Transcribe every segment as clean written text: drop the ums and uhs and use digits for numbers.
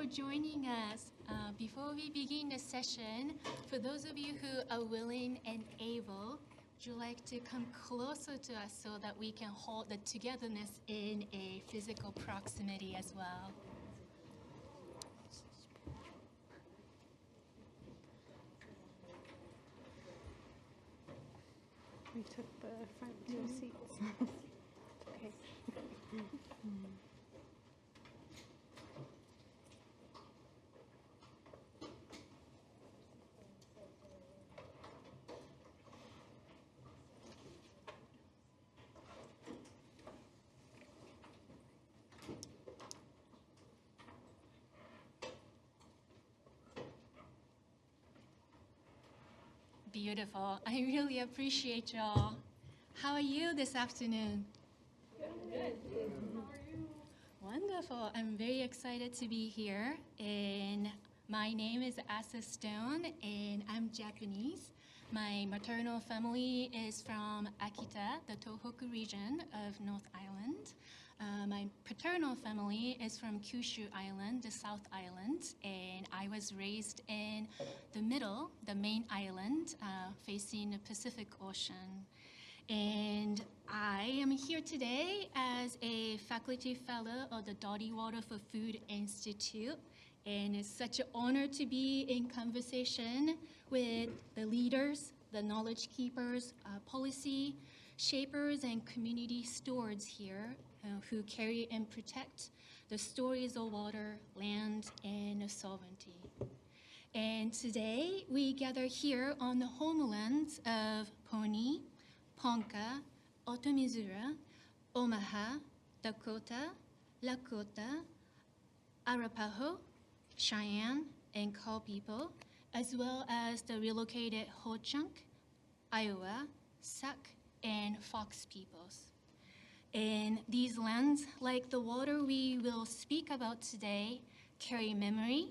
for joining us. Before we begin the session, for those of you who are willing and able, would you like to come closer to us so that we can hold the togetherness in a physical proximity as well? We took the front two seats. Okay. Beautiful. I really appreciate y'all. How are you this afternoon? Good. How are you? Wonderful. I'm very excited to be here. And my name is Asa Stone, and I'm Japanese. My maternal family is from Akita, the Tohoku region of North Island. My paternal family is from Kyushu Island, the South Island, and I was raised in the middle, the main island, facing the Pacific Ocean. And I am here today as a faculty fellow of the Dirty Water for Food Institute, and it's such an honor to be in conversation with the leaders, the knowledge keepers, policy shapers, and community stewards here who carry and protect the stories of water, land, and sovereignty. And today we gather here on the homelands of Poni, Ponca, Otomizura, Omaha, Dakota, Lakota, Arapaho, Cheyenne, and Kaw people, as well as the relocated Ho-Chunk, Iowa, Sac, and Fox peoples. And these lands, like the water we will speak about today, carry memory,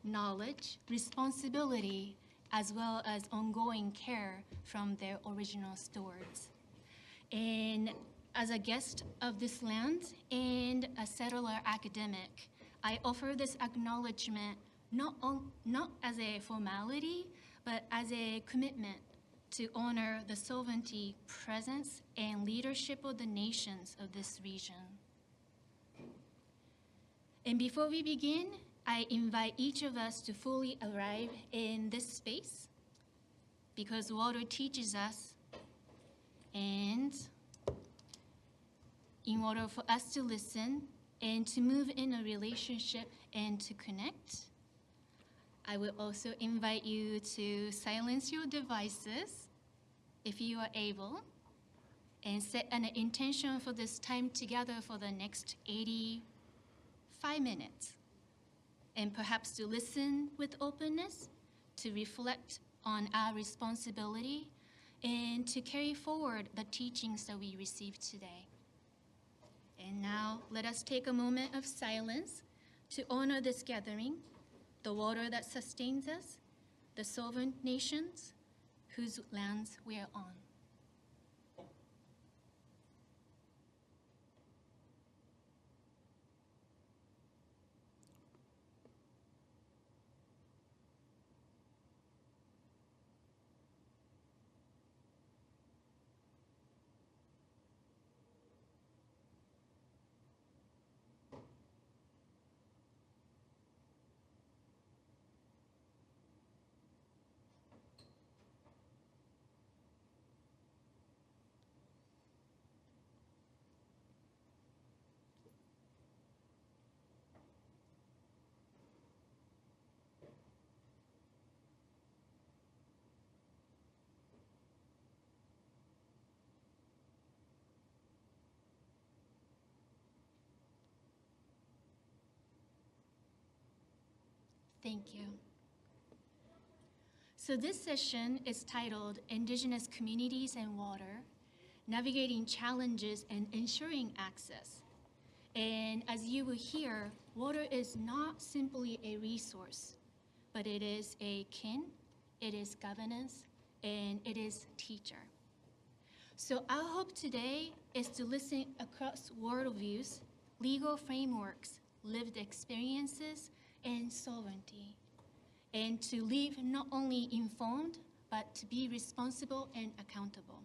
knowledge, responsibility, as well as ongoing care from their original stewards. And as a guest of this land and a settler academic, I offer this acknowledgement not as a formality, but as a commitment to honor the sovereignty, presence, and leadership of the nations of this region. And before we begin, I invite each of us to fully arrive in this space because water teaches us, and in order for us to listen and to move in a relationship and to connect, I will also invite you to silence your devices if you are able, and set an intention for this time together for the next 85 minutes. And perhaps to listen with openness, to reflect on our responsibility, and to carry forward the teachings that we received today. And now let us take a moment of silence to honor this gathering, the water that sustains us, the sovereign nations whose lands we are on. Thank you. So this session is titled Indigenous Communities and Water, Navigating Challenges and Ensuring Access. And as you will hear, water is not simply a resource, but it is a kin, it is governance, and it is teacher. So our hope today is to listen across worldviews, legal frameworks, lived experiences, and sovereignty, and to live not only informed, but to be responsible and accountable.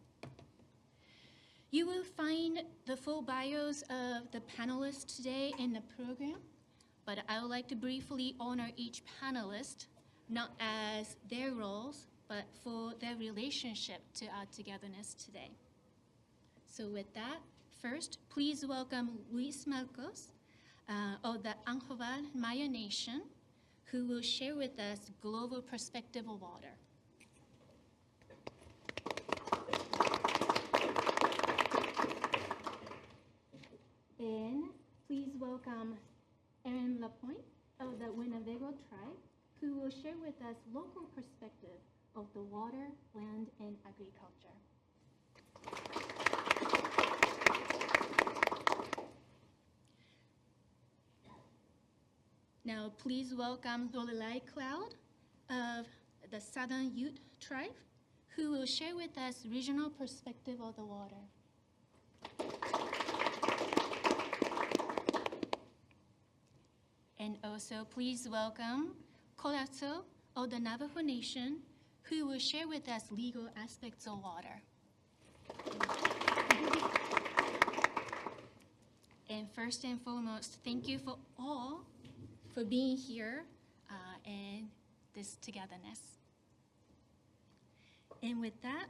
You will find the full bios of the panelists today in the program, but I would like to briefly honor each panelist, not as their roles, but for their relationship to our togetherness today. So with that, first, please welcome Luis Marcos of the Anjoval Maya Nation, who will share with us global perspective of water. And please welcome Erin Lapointe of the Winnebago tribe, who will share with us local perspective of the water, land, and agriculture. Now, please welcome Lorelei Cloud of the Southern Ute tribe, who will share with us regional perspective of the water. And also, please welcome Colazo of the Navajo Nation, who will share with us legal aspects of water. And first and foremost, thank you for all for being here and this togetherness. And with that,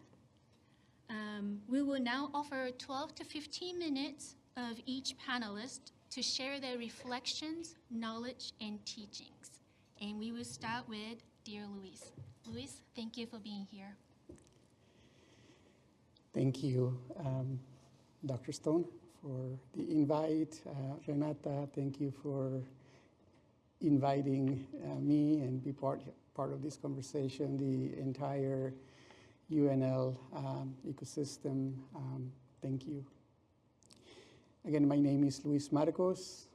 we will now offer 12 to 15 minutes of each panelist to share their reflections, knowledge, and teachings. And we will start with dear Luis. Luis, thank you for being here. Thank you, Dr. Stone, for the invite. Renata, thank you for inviting me and be part of this conversation, the entire UNL ecosystem. Thank you. Again, my name is Luis Marcos.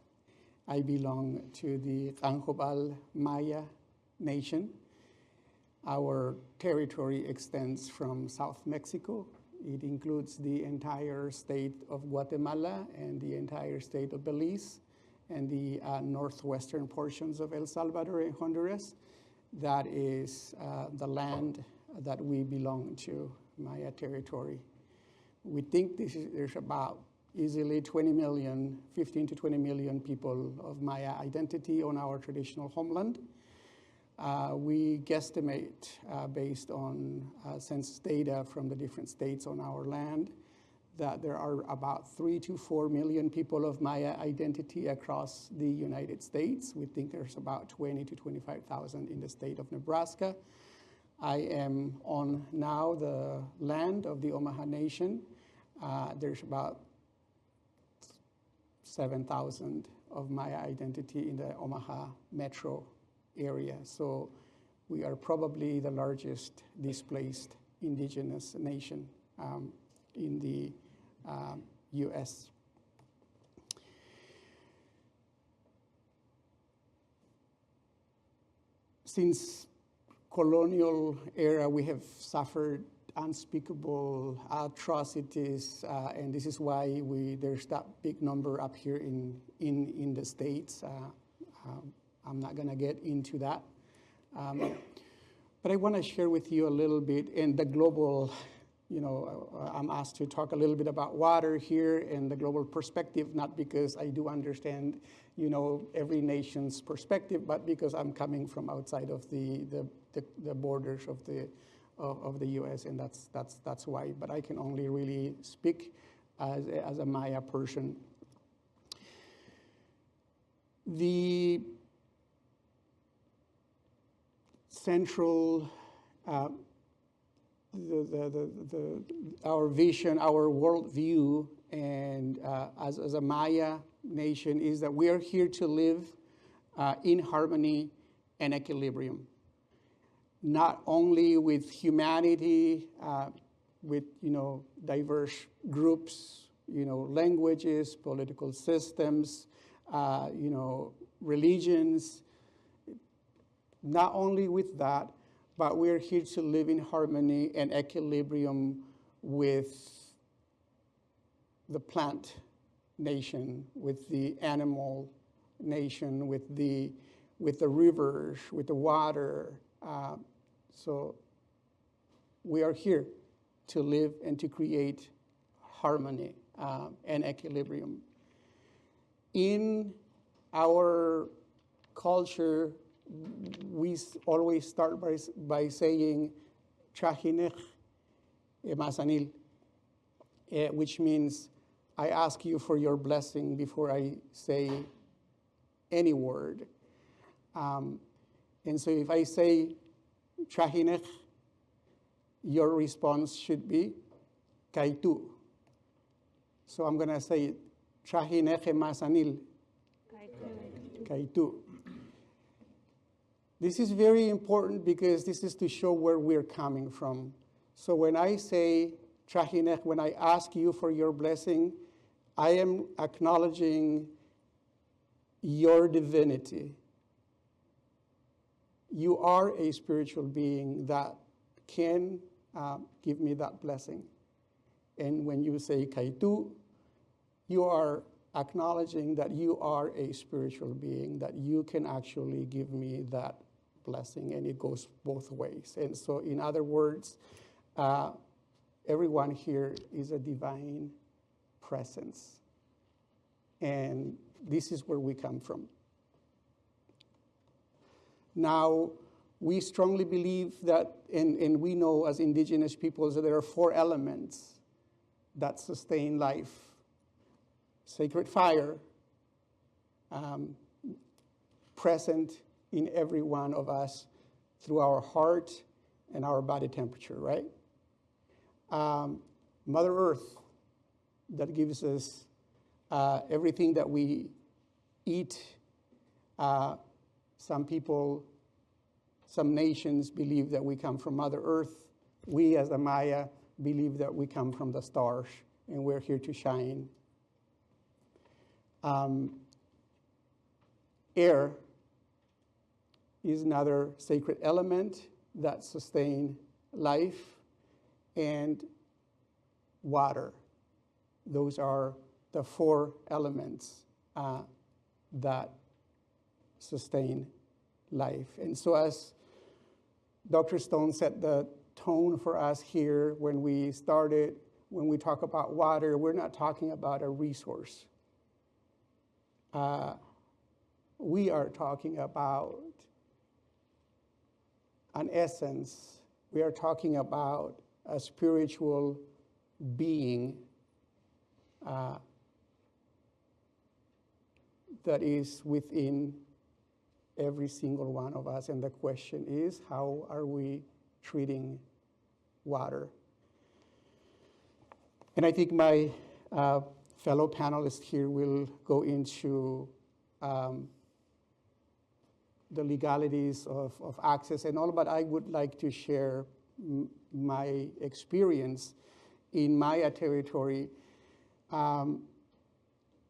I belong to the Anjoval Maya Nation. Our territory extends from South Mexico. It includes the entire state of Guatemala and the entire state of Belize and the northwestern portions of El Salvador and Honduras. That is the land that we belong to, Maya territory. We think there's about easily 20 million, 15 to 20 million people of Maya identity on our traditional homeland. We guesstimate based on census data from the different states on our land that there are about 3 to 4 million people of Maya identity across the United States. We think there's about 20 to 25,000 in the state of Nebraska. I am on now the land of the Omaha Nation. There's about 7,000 of Maya identity in the Omaha metro area. So we are probably the largest displaced indigenous nation in the US. Since colonial era, we have suffered unspeakable atrocities, and this is why there's that big number up here in the States. I'm not gonna get into that. But I wanna share with you a little bit in the global, I'm asked to talk a little bit about water here and the global perspective, not because I do understand, every nation's perspective, but because I'm coming from outside of the borders of the U.S., and that's why. But I can only really speak as a Maya person. The central, our vision, our worldview, and as a Maya nation is that we are here to live in harmony and equilibrium. Not only with humanity, with diverse groups, languages, political systems, religions. Not only with that, but we're here to live in harmony and equilibrium with the plant nation, with the animal nation, with the with the rivers, with the water. So we are here to live and to create harmony and equilibrium. In our culture, we always start by saying, "Chahinech masanil," which means, I ask you for your blessing before I say any word. And so if I say, "Chahinech," your response should be, "Kaitu." So I'm going to say it, "Chahinech masanil." Kaitu. This is very important because this is to show where we're coming from. So when I say, "Chahinech," when I ask you for your blessing, I am acknowledging your divinity. You are a spiritual being that can give me that blessing. And when you say "Kaitu," you are acknowledging that you are a spiritual being, that you can actually give me that blessing, and it goes both ways. And so, in other words, everyone here is a divine presence. And this is where we come from. Now, we strongly believe that, and we know as indigenous peoples, that there are 4 elements that sustain life. Sacred fire, present in every one of us through our heart and our body temperature, right? Mother Earth, that gives us everything that we eat. Some people, some nations believe that we come from Mother Earth. We as the Maya believe that we come from the stars, and we're here to shine. Air is another sacred element that sustains life, and water. Those are the 4 elements that sustain life. And so as Dr. Stone set the tone for us here when we started, when we talk about water, we're not talking about a resource. We are talking about an essence. We are talking about a spiritual being that is within every single one of us. And the question is, how are we treating water? And I think my fellow panelists here will go into the legalities of access and all, but I would like to share my experience in Maya territory.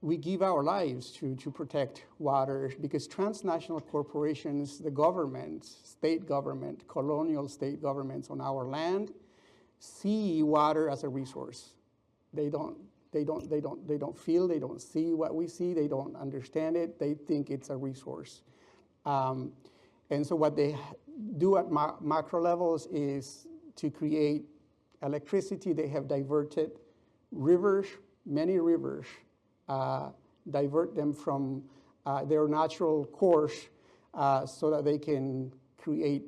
We give our lives to protect water because transnational corporations, the government, state government, colonial state governments on our land see water as a resource. They don't feel, they don't see what we see, they don't understand it, they think it's a resource. And so what they do at macro levels is to create electricity. They have diverted rivers, many rivers, divert them from their natural course so that they can create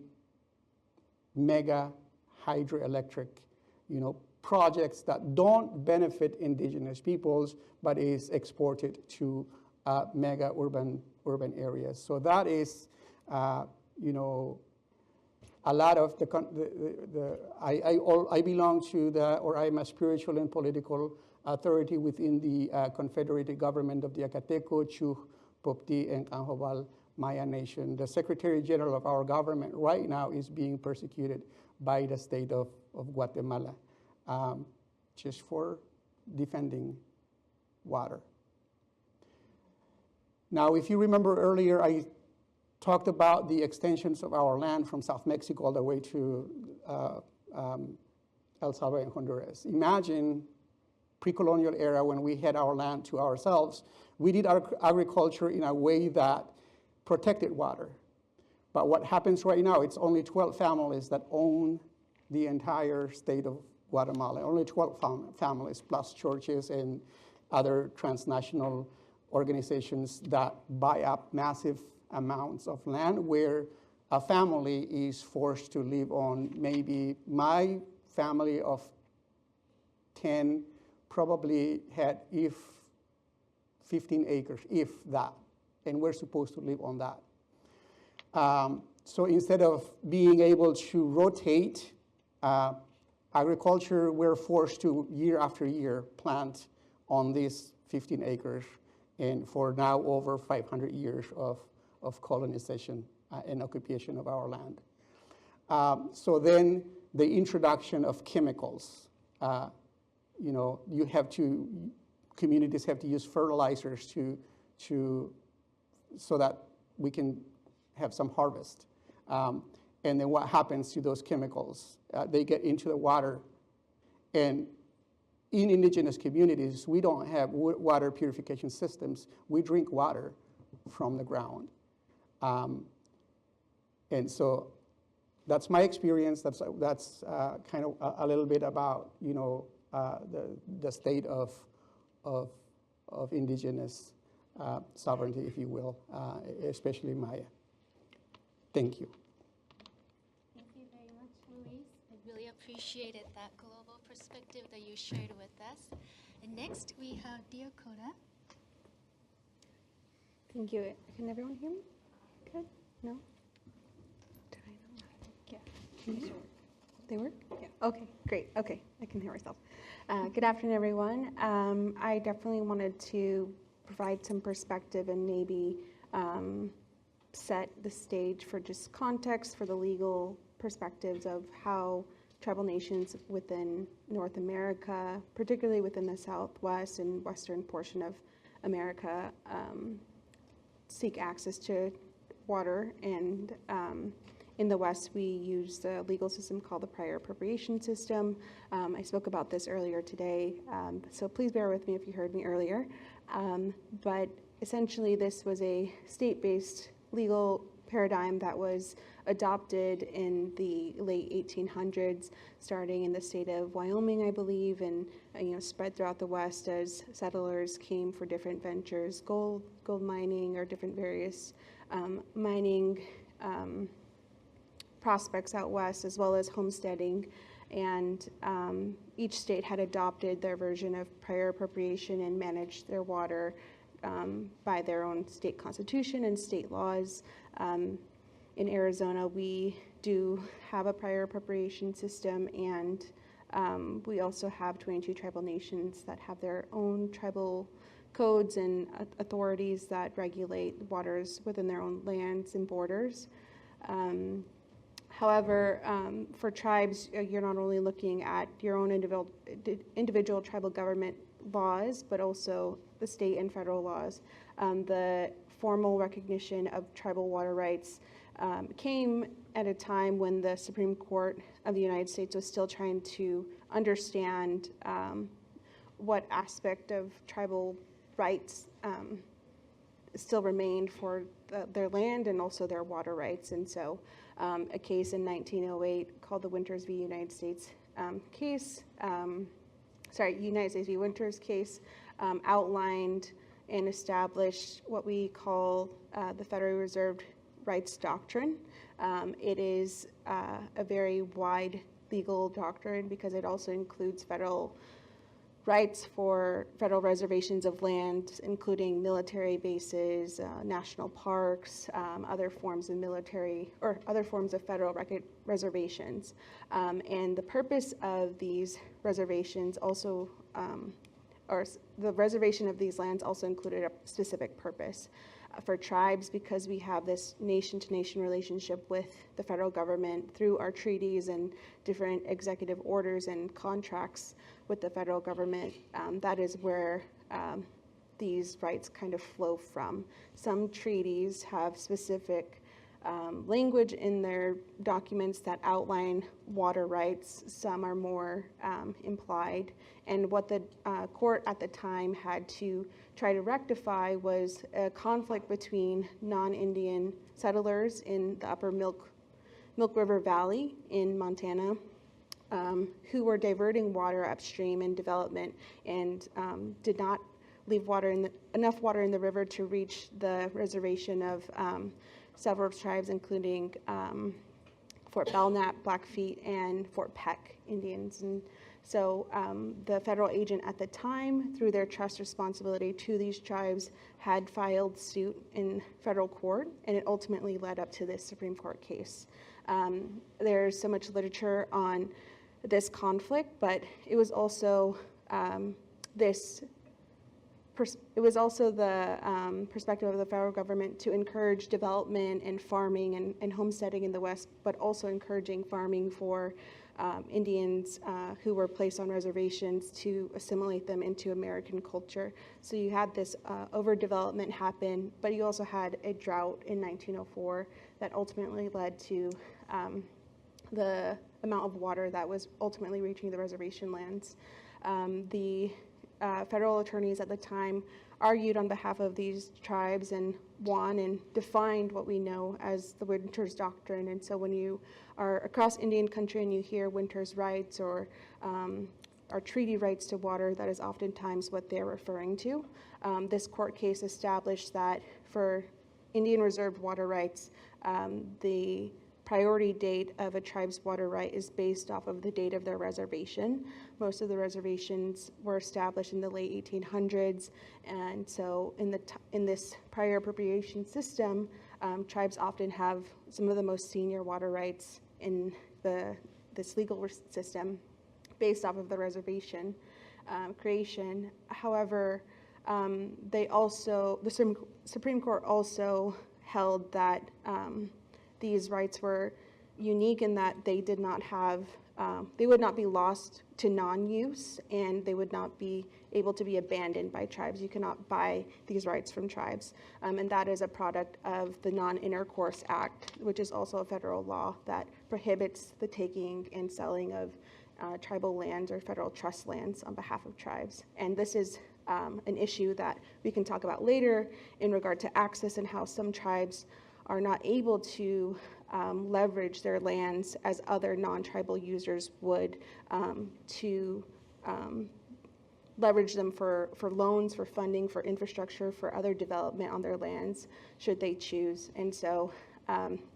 mega hydroelectric, projects that don't benefit indigenous peoples, but is exported to mega urban areas. So that is, a lot of I belong to or I'm a spiritual and political authority within the Confederated Government of the Acateco, Chuj, Popti, and Canjobal Maya Nation. The Secretary General of our government right now is being persecuted by the state of Guatemala, just for defending water. Now, if you remember earlier, I talked about the extensions of our land from South Mexico all the way to El Salvador and Honduras. Imagine pre-colonial era when we had our land to ourselves. We did our agriculture in a way that protected water. But what happens right now, it's only 12 families that own the entire state of Guatemala, only 12 families, plus churches and other transnational organizations that buy up massive amounts of land where a family is forced to live on. Maybe my family of 10 probably had, if 15 acres, if that, and we're supposed to live on that. So instead of being able to rotate agriculture, we're forced to, year after year, plant on these 15 acres, and for now over 500 years of colonization and occupation of our land. So then the introduction of chemicals, communities have to use fertilizers so that we can have some harvest. And then what happens to those chemicals? They get into the water. And in indigenous communities, we don't have water purification systems. We drink water from the ground. And so that's my experience. That's kind of a little bit about the state of indigenous sovereignty, if you will, especially Maya. Thank you. Thank you very much, Luis. I really appreciated that global perspective that you shared with us. And next, we have Dakota. Thank you. Can everyone hear me? Good? No? Did I not? Yeah. Can you? They work? Yeah. Okay, great. Okay, I can hear myself. Good afternoon, everyone. I definitely wanted to provide some perspective and maybe set the stage for just context for the legal perspectives of how tribal nations within North America, particularly within the Southwest and western portion of America, seek access to water. And in the West, we use the legal system called the prior appropriation system. I spoke about this earlier today, so please bear with me if you heard me earlier. But essentially, this was a state-based legal paradigm that was adopted in the late 1800s, starting in the state of Wyoming, I believe, and spread throughout the West as settlers came for different ventures, gold mining, or different various mining prospects out west, as well as homesteading. And each state had adopted their version of prior appropriation and managed their water by their own state constitution and state laws. In Arizona, we do have a prior appropriation system, and we also have 22 tribal nations that have their own tribal codes and authorities that regulate waters within their own lands and borders. However, for tribes, you're not only looking at your own individual tribal government laws, but also the state and federal laws. The formal recognition of tribal water rights came at a time when the Supreme Court of the United States was still trying to understand what aspect of tribal rights still remained for their land and also their water rights. And so a case in 1908 called the Winters v. United States case, United States v. Winters case, outlined and established what we call the Federally Reserved Rights Doctrine. It is a very wide legal doctrine because it also includes federal rights for federal reservations of land, including military bases, national parks, other forms of military or other forms of federal reservations. And the purpose of these reservations also, or the reservation of these lands also included a specific purpose. For tribes, because we have this nation-to-nation relationship with the federal government through our treaties and different executive orders and contracts with the federal government, that is where these rights kind of flow from. Some treaties have specific language in their documents that outline water rights. Some are more implied. And what the court at the time had to try to rectify was a conflict between non-Indian settlers in the upper Milk River Valley in Montana, who were diverting water upstream in development and did not leave enough water in the river to reach the reservation of several tribes, including Fort Belknap, Blackfeet, and Fort Peck Indians. And so the federal agent at the time, through their trust responsibility to these tribes, had filed suit in federal court, and it ultimately led up to this Supreme Court case. There's so much literature on this conflict, but it was also the perspective of the federal government to encourage development and farming and homesteading in the West, but also encouraging farming for Indians who were placed on reservations to assimilate them into American culture. So you had this overdevelopment happen, but you also had a drought in 1904 that ultimately led to the amount of water that was ultimately reaching the reservation lands. The federal attorneys at the time argued on behalf of these tribes and won and defined what we know as the Winters Doctrine. And so when you are across Indian country and you hear Winters rights or treaty rights to water, that is oftentimes what they're referring to. This court case established that for Indian reserved water rights, the priority date of a tribe's water right is based off of the date of their reservation. Most of the reservations were established in the late 1800s, and so in this prior appropriation system, tribes often have some of the most senior water rights in this legal system based off of the reservation creation. However, the Supreme Court also held that these rights were unique in that they did not have, they would not be lost to non-use, and they would not be able to be abandoned by tribes. You cannot buy these rights from tribes. And that is a product of the Non-Intercourse Act, which is also a federal law that prohibits the taking and selling of tribal lands or federal trust lands on behalf of tribes. And this is an issue that we can talk about later in regard to access and how some tribes are not able to leverage their lands as other non-tribal users would to leverage them for loans, for funding, for infrastructure, for other development on their lands, should they choose. And so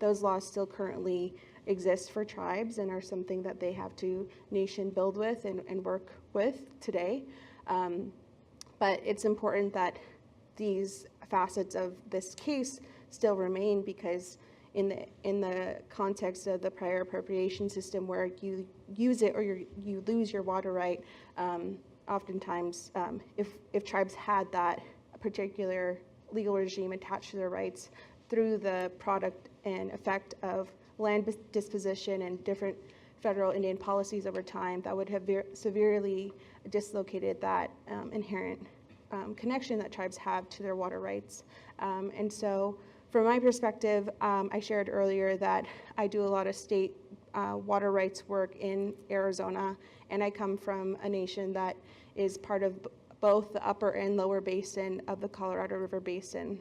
those laws still currently exist for tribes and are something that they have to nation build with and work with today. But it's important that these facets of this case still remain, because in the context of the prior appropriation system, where you use it or you lose your water right, oftentimes if tribes had that particular legal regime attached to their rights through the product and effect of land disposition and different federal Indian policies over time, that would have severely dislocated that inherent connection that tribes have to their water rights. And so from my perspective, I shared earlier that I do a lot of state water rights work in Arizona, and I come from a nation that is part of both the upper and lower basin of the Colorado River Basin.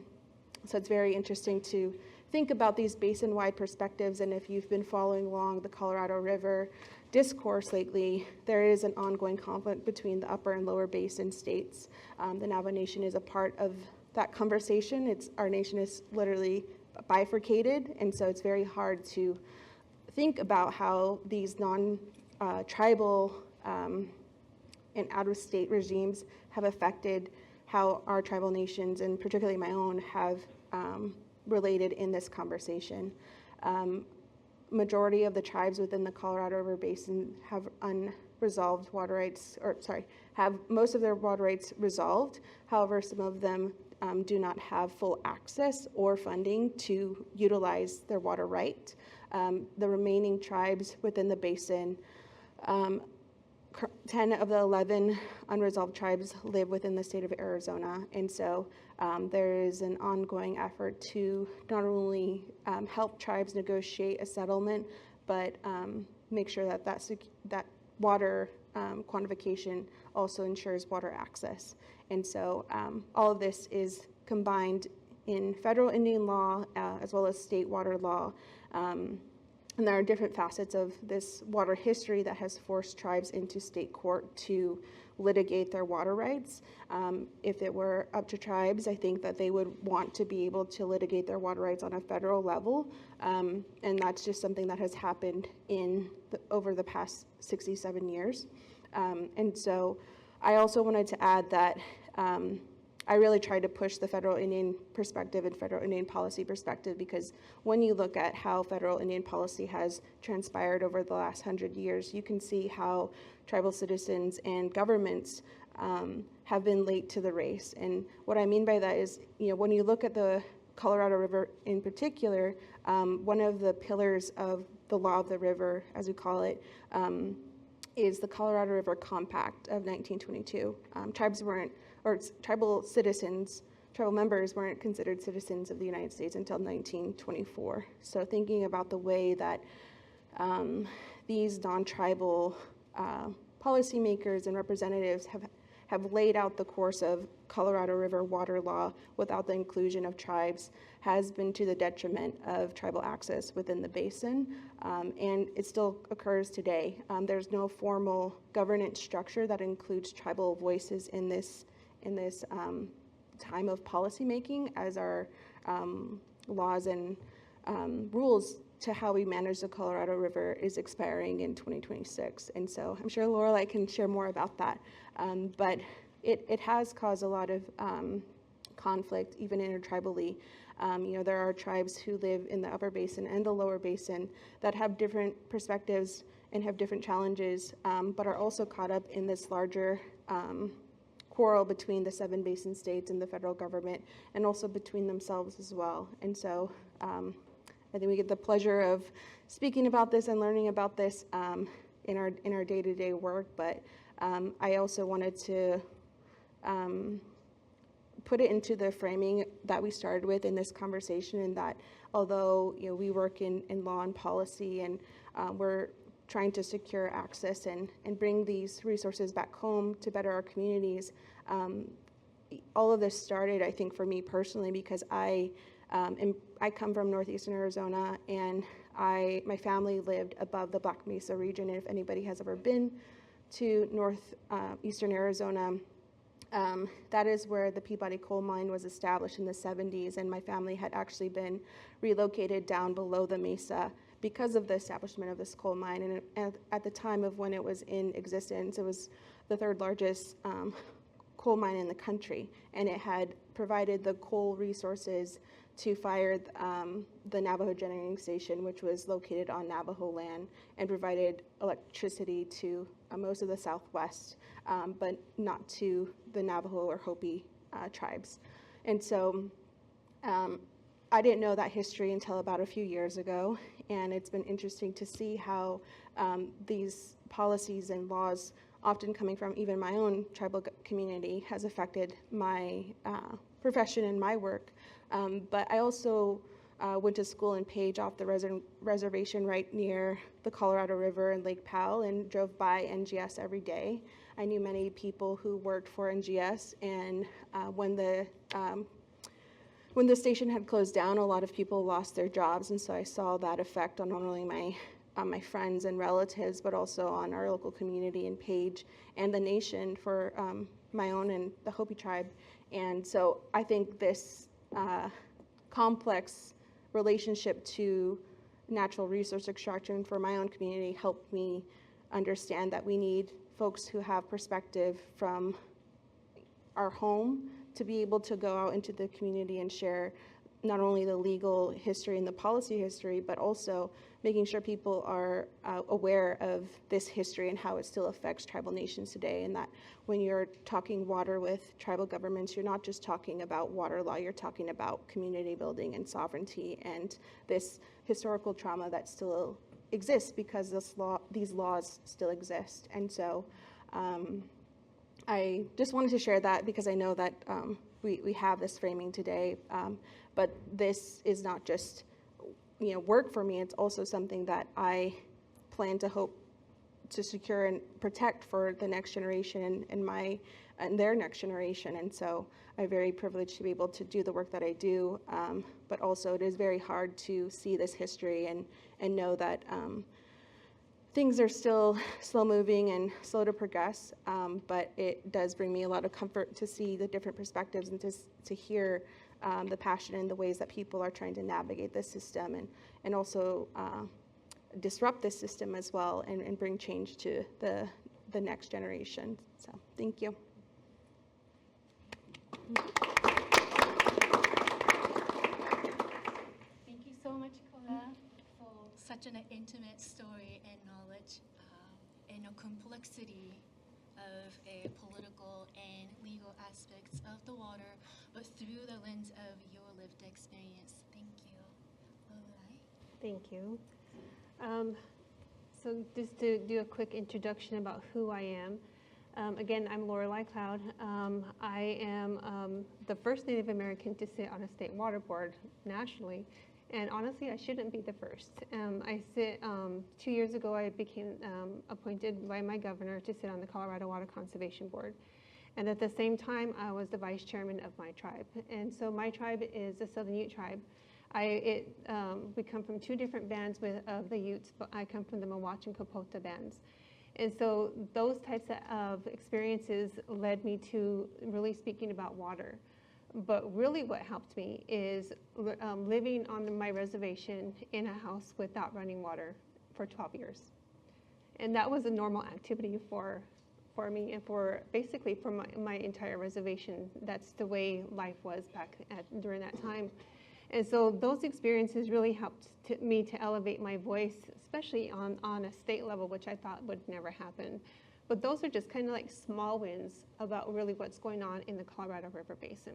So it's very interesting to think about these basin-wide perspectives, and if you've been following along the Colorado River discourse lately, there is an ongoing conflict between the upper and lower basin states. The Navajo Nation is a part of that conversation. Our nation is literally bifurcated, and so it's very hard to think about how these non-tribal and out-of-state regimes have affected how our tribal nations, and particularly my own, have related in this conversation. Majority of the tribes within the Colorado River Basin have unresolved water rights, have most of their water rights resolved. However, some of them do not have full access or funding to utilize their water right. The remaining tribes within the basin 10 of the 11 unresolved tribes live within the state of Arizona, and so there is an ongoing effort to not only help tribes negotiate a settlement, but make sure that that water quantification also ensures water access. And so all of this is combined in federal Indian law as well as state water law. And there are different facets of this water history that has forced tribes into state court to litigate their water rights. If it were up to tribes, I think that they would want to be able to litigate their water rights on a federal level. And that's just something that has happened over the past 67 years. And so I also wanted to add that I really tried to push the federal Indian perspective and federal Indian policy perspective, because when you look at how federal Indian policy has transpired over the last 100 years, you can see how tribal citizens and governments have been late to the race. And what I mean by that is, when you look at the Colorado River in particular, one of the pillars of the law of the river, as we call it, is the Colorado River Compact of 1922. Tribal members weren't considered citizens of the United States until 1924. So thinking about the way that these non-tribal policymakers and representatives have laid out the course of Colorado River water law without the inclusion of tribes has been to the detriment of tribal access within the basin, and it still occurs today. There's no formal governance structure that includes tribal voices in this time of policymaking, as our laws and rules to how we manage the Colorado River is expiring in 2026. And so I'm sure Lorelei can share more about that. But it has caused a lot of conflict, even intertribally. There are tribes who live in the upper basin and the lower basin that have different perspectives and have different challenges, but are also caught up in this larger quarrel between the 7 basin states and the federal government, and also between themselves as well. And so I think we get the pleasure of speaking about this and learning about this in our day-to-day work, but I also wanted to put it into the framing that we started with in this conversation, and that although we work in law and policy, and we're trying to secure access and bring these resources back home to better our communities, all of this started, I think, for me personally, because I come from northeastern Arizona, and my family lived above the Black Mesa region. And if anybody has ever been to northeastern Arizona, that is where the Peabody coal mine was established in the 70s, and my family had actually been relocated down below the mesa because of the establishment of this coal mine. And at the time of when it was in existence, it was the 3rd largest coal mine in the country, and it had provided the coal resources to fire the Navajo generating station, which was located on Navajo land, and provided electricity to most of the Southwest, but not to the Navajo or Hopi tribes. And so I didn't know that history until about a few years ago, and it's been interesting to see how these policies and laws, often coming from even my own tribal community, has affected my profession and my work. But I also went to school in Page off the reservation right near the Colorado River and Lake Powell, and drove by NGS every day. I knew many people who worked for NGS, and when the station had closed down, a lot of people lost their jobs, and so I saw that effect on not only my friends and relatives, but also on our local community in Page and the nation for my own and the Hopi tribe. And so I think this complex relationship to natural resource extraction for my own community helped me understand that we need folks who have perspective from our home to be able to go out into the community and share not only the legal history and the policy history, but also making sure people are aware of this history and how it still affects tribal nations today. And that when you're talking water with tribal governments, you're not just talking about water law, you're talking about community building and sovereignty, and this historical trauma that still exists because these laws still exist. And so I just wanted to share that because I know that we have this framing today, but this is not just work for me. It's also something that I plan to hope to secure and protect for the next generation and their next generation. And so I'm very privileged to be able to do the work that I do, but also it is very hard to see this history and know that things are still slow moving and slow to progress, but it does bring me a lot of comfort to see the different perspectives and to hear the passion and the ways that people are trying to navigate this system and also disrupt this system as well and bring change to the next generation. So thank you. Thank you so much, Cora, for such an intimate story and knowledge and a complexity of a political and legal aspects of the water, but through the lens of your lived experience. Thank you. Lorelai? Thank you. So just to do a quick introduction about who I am. Again, I'm Lorelai Cloud. I am the first Native American to sit on a state water board nationally. And honestly, I shouldn't be the first. 2 years ago, I became appointed by my governor to sit on the Colorado Water Conservation Board. And at the same time, I was the vice chairman of my tribe. And so my tribe is the Southern Ute tribe. We come from two different bands of the Utes, but I come from the Mawach and Kapota bands. And so those types of experiences led me to really speaking about water. But really what helped me is living on my reservation in a house without running water for 12 years. And that was a normal activity for me and basically for my entire reservation. That's the way life was during that time. And so those experiences really helped me to elevate my voice, especially on a state level, which I thought would never happen. But those are just kind of like small wins about really what's going on in the Colorado River Basin.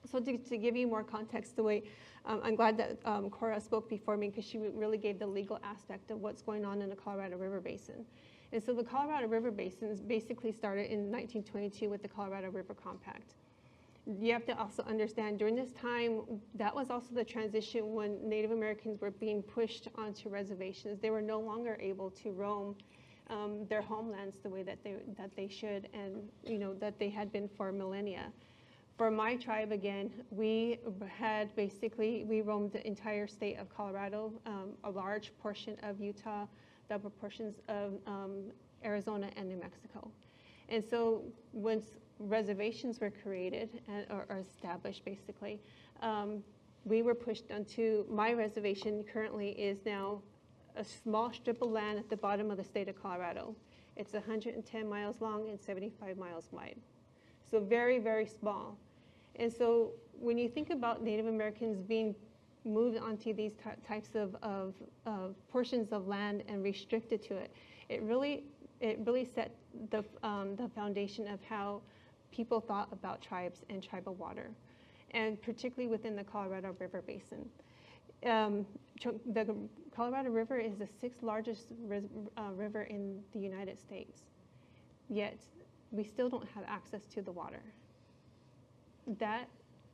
So to give you more context, the way I'm glad that Cora spoke before me because she really gave the legal aspect of what's going on in the Colorado River Basin. And so the Colorado River Basin basically started in 1922 with the Colorado River Compact. You have to also understand during this time, that was also the transition when Native Americans were being pushed onto reservations. They were no longer able to roam their homelands the way that they should and that they had been for millennia. For my tribe, again, we roamed the entire state of Colorado, a large portion of Utah, double portions of Arizona and New Mexico. And so once reservations were created or established, basically, we were pushed onto my reservation. Currently is now a small strip of land at the bottom of the state of Colorado. It's 110 miles long and 75 miles wide. So very, very small. And so when you think about Native Americans being moved onto these types of portions of land and restricted to it, it really set the foundation of how people thought about tribes and tribal water, and particularly within the Colorado River Basin. The Colorado River is the sixth largest river in the United States, yet we still don't have access to the water. That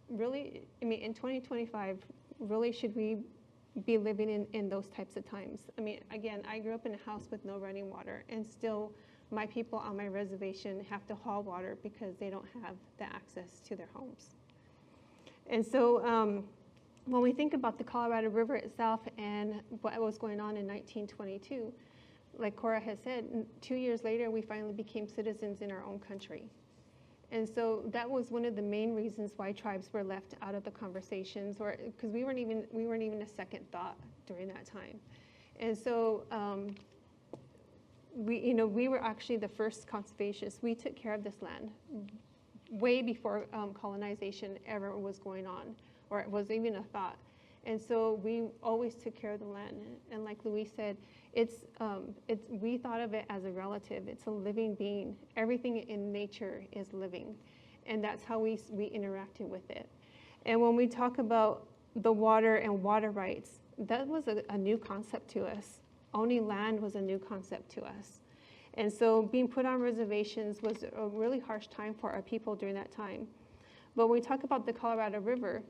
really, in 2025, really should we be living in those types of times? Again, I grew up in a house with no running water, and still my people on my reservation have to haul water because they don't have the access to their homes. And so when we think about the Colorado River itself and what was going on in 1922, like Cora has said, 2 years later, we finally became citizens in our own country. And so that was one of the main reasons why tribes were left out of the conversations, because we weren't even a second thought during that time. And so we were actually the first conservationists. We took care of this land way before colonization ever was going on, or it was even a thought. And so we always took care of the land. And like Louise said, we thought of it as a relative. It's a living being. Everything in nature is living. And that's how we interacted with it. And when we talk about the water and water rights, that was a new concept to us. Owning land was a new concept to us. And so being put on reservations was a really harsh time for our people during that time. But when we talk about the Colorado River,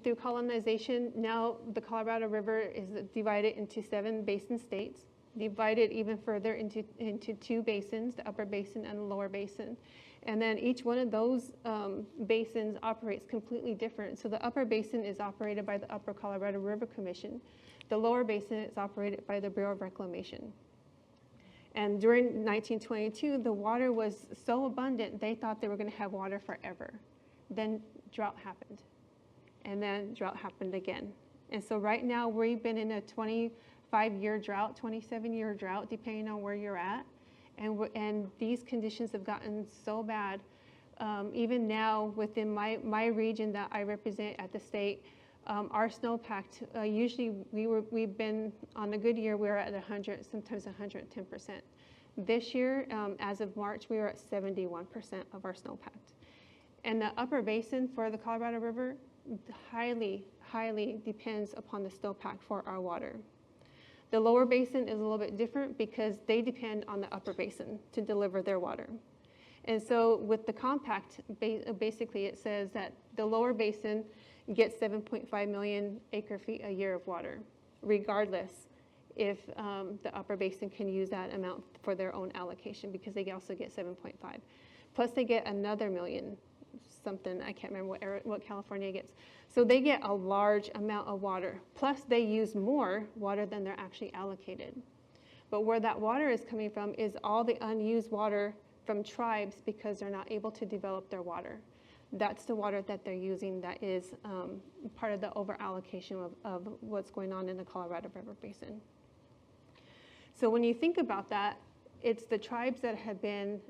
through colonization, now the Colorado River is divided into 7 basin states, divided even further into 2 basins, the upper basin and the lower basin. And then each one of those basins operates completely different. So the upper basin is operated by the Upper Colorado River Commission. The lower basin is operated by the Bureau of Reclamation. And during 1922, the water was so abundant, they thought they were going to have water forever. Then drought happened. And then drought happened again. And so right now, we've been in a 25-year drought, 27-year drought, depending on where you're at. And these conditions have gotten so bad. Even now, within my region that I represent at the state, our snowpack, usually we've been, on a good year, we're at 100, sometimes 110%. This year, as of March, we were at 71% of our snowpack. And the upper basin for the Colorado River highly, highly depends upon the snowpack for our water. The lower basin is a little bit different because they depend on the upper basin to deliver their water. And so with the compact, basically it says that the lower basin gets 7.5 million acre feet a year of water, regardless if the upper basin can use that amount for their own allocation, because they also get 7.5. Plus they get another million something, I can't remember what California gets. So they get a large amount of water. Plus they use more water than they're actually allocated. But where that water is coming from is all the unused water from tribes because they're not able to develop their water. That's the water that they're using that is part of the over-allocation of what's going on in the Colorado River Basin. So when you think about that, it's the tribes that have been,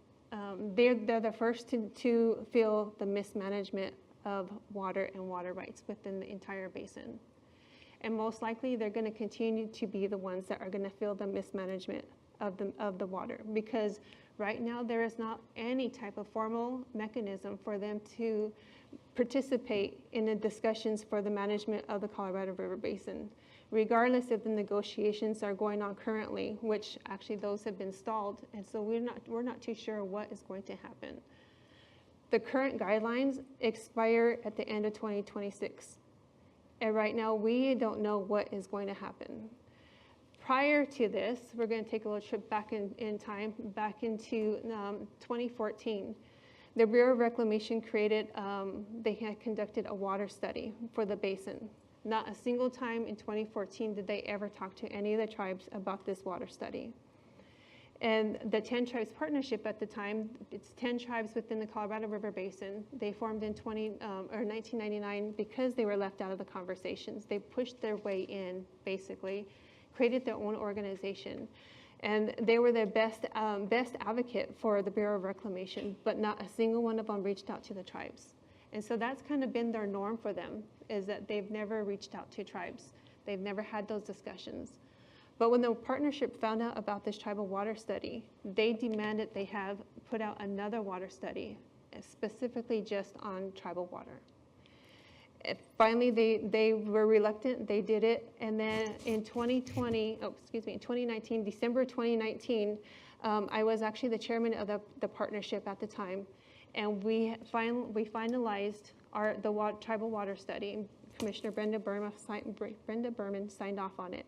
they're the first to feel the mismanagement of water and water rights within the entire basin. And most likely they're going to continue to be the ones that are going to feel the mismanagement of the water, because right now there is not any type of formal mechanism for them to participate in the discussions for the management of the Colorado River Basin, regardless if the negotiations are going on currently, which actually those have been stalled, and so we're not too sure what is going to happen. The current guidelines expire at the end of 2026, and right now we don't know what is going to happen. Prior to this, we're going to take a little trip back in time, back into 2014. The Bureau of Reclamation created, they had conducted a water study for the basin. Not a single time in 2014 did they ever talk to any of the tribes about this water study. And the 10 Tribes Partnership at the time, it's 10 tribes within the Colorado River Basin. They formed in 1999 because they were left out of the conversations. They pushed their way in, basically, created their own organization. And they were the best advocate for the Bureau of Reclamation, but not a single one of them reached out to the tribes. And so that's kind of been their norm for them, is that they've never reached out to tribes. They've never had those discussions. But when the partnership found out about this tribal water study, they demanded they have put out another water study, specifically just on tribal water. Finally, they were reluctant, they did it, and then in 2019, December 2019, I was actually the chairman of the partnership at the time, and we finalized the tribal water study. Commissioner Brenda Berman signed off on it.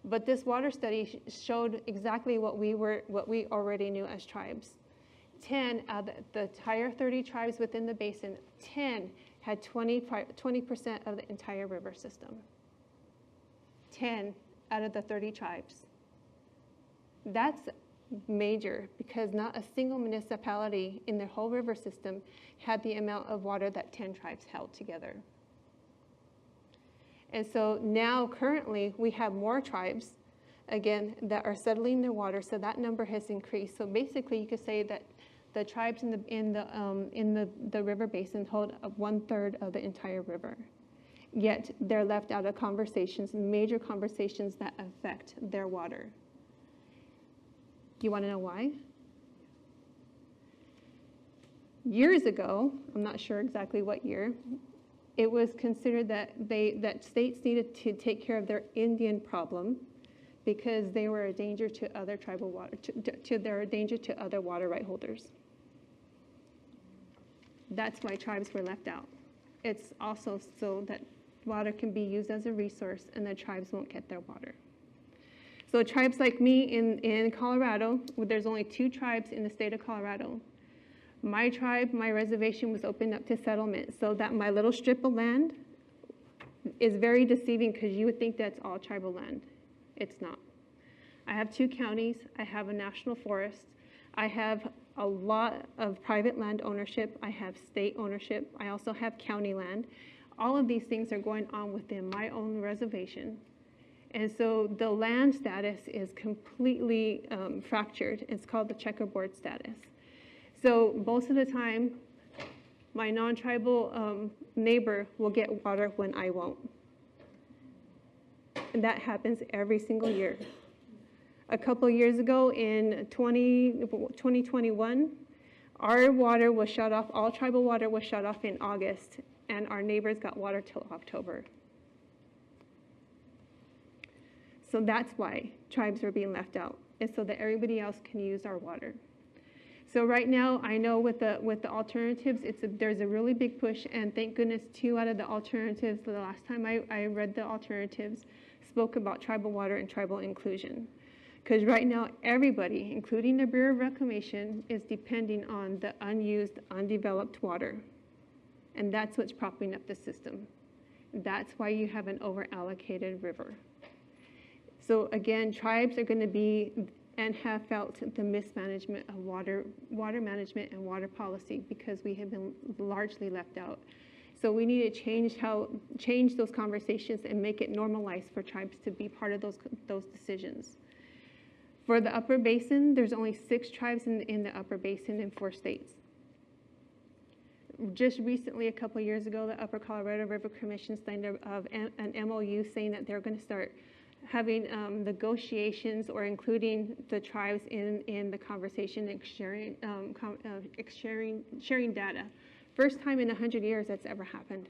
But this water study showed exactly what we already knew as tribes. 10 out of the entire 30 tribes within the basin, 10 had 20% of the entire river system. 10 out of the 30 tribes. That's major, because not a single municipality in the whole river system had the amount of water that 10 tribes held together. And so now currently we have more tribes, again, that are settling their water, so that number has increased. So basically you could say that the tribes in the river basin hold 1/3 of the entire river. Yet they're left out of conversations, major conversations that affect their water. Do you want to know why? Years ago, I'm not sure exactly what year, it was considered that that states needed to take care of their Indian problem because they were a danger to other tribal water, they're a danger to other water right holders. That's why tribes were left out. It's also so that water can be used as a resource and the tribes won't get their water. So tribes like me in Colorado, there's only 2 tribes in the state of Colorado. My tribe, my reservation was opened up to settlement, so that my little strip of land is very deceiving because you would think that's all tribal land. It's not. I have 2 counties, I have a national forest, I have a lot of private land ownership, I have state ownership, I also have county land. All of these things are going on within my own reservation. And so the land status is completely fractured. It's called the checkerboard status. So most of the time, my non-tribal neighbor will get water when I won't. And that happens every single year. A couple years ago in 2021, our water was shut off, all tribal water was shut off in August, and our neighbors got water till October. So that's why tribes are being left out, is so that everybody else can use our water. So right now, I know with the alternatives, there's a really big push, and thank goodness 2 out of the alternatives, the last time I read the alternatives, spoke about tribal water and tribal inclusion. Because right now, everybody, including the Bureau of Reclamation, is depending on the unused, undeveloped water. And that's what's propping up the system. That's why you have an over-allocated river. So again, tribes are going to be and have felt the mismanagement of water management and water policy because we have been largely left out. So we need to change those conversations and make it normalized for tribes to be part of those decisions. For the Upper Basin, there's only 6 tribes in the Upper Basin in 4 states. Just recently, a couple years ago, the Upper Colorado River Commission signed an MOU saying that they're going to start having negotiations or including the tribes in the conversation and sharing data. First time in 100 years that's ever happened.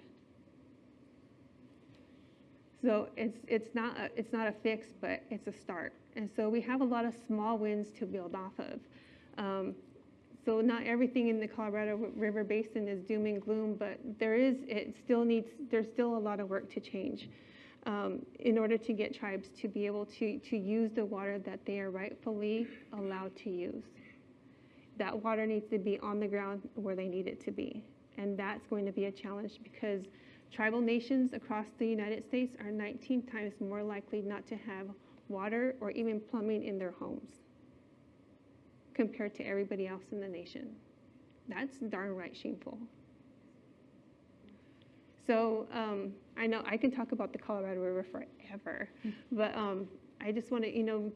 So it's not a fix, but it's a start. And so we have a lot of small wins to build off of. So not everything in the Colorado River Basin is doom and gloom, but there's still a lot of work to change in order to get tribes to be able to use the water that they are rightfully allowed to use. That water needs to be on the ground where they need it to be. And that's going to be a challenge because tribal nations across the United States are 19 times more likely not to have water or even plumbing in their homes compared to everybody else in the nation. That's darn right shameful. So I know I can talk about the Colorado River forever, but I just want to,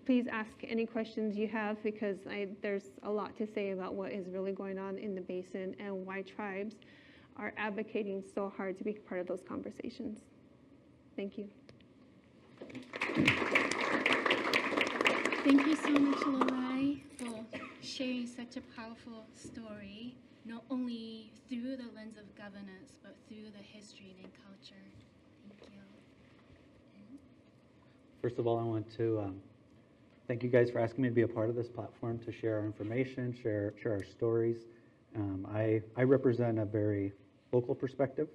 please ask any questions you have because there's a lot to say about what is really going on in the basin and why tribes are advocating so hard to be part of those conversations. Thank you. Thank you so much, Lorai, for sharing such a powerful story, not only through the lens of governance, but through the history and culture. Thank you. First of all, I want to thank you guys for asking me to be a part of this platform to share our information, share our stories. I represent a very local perspective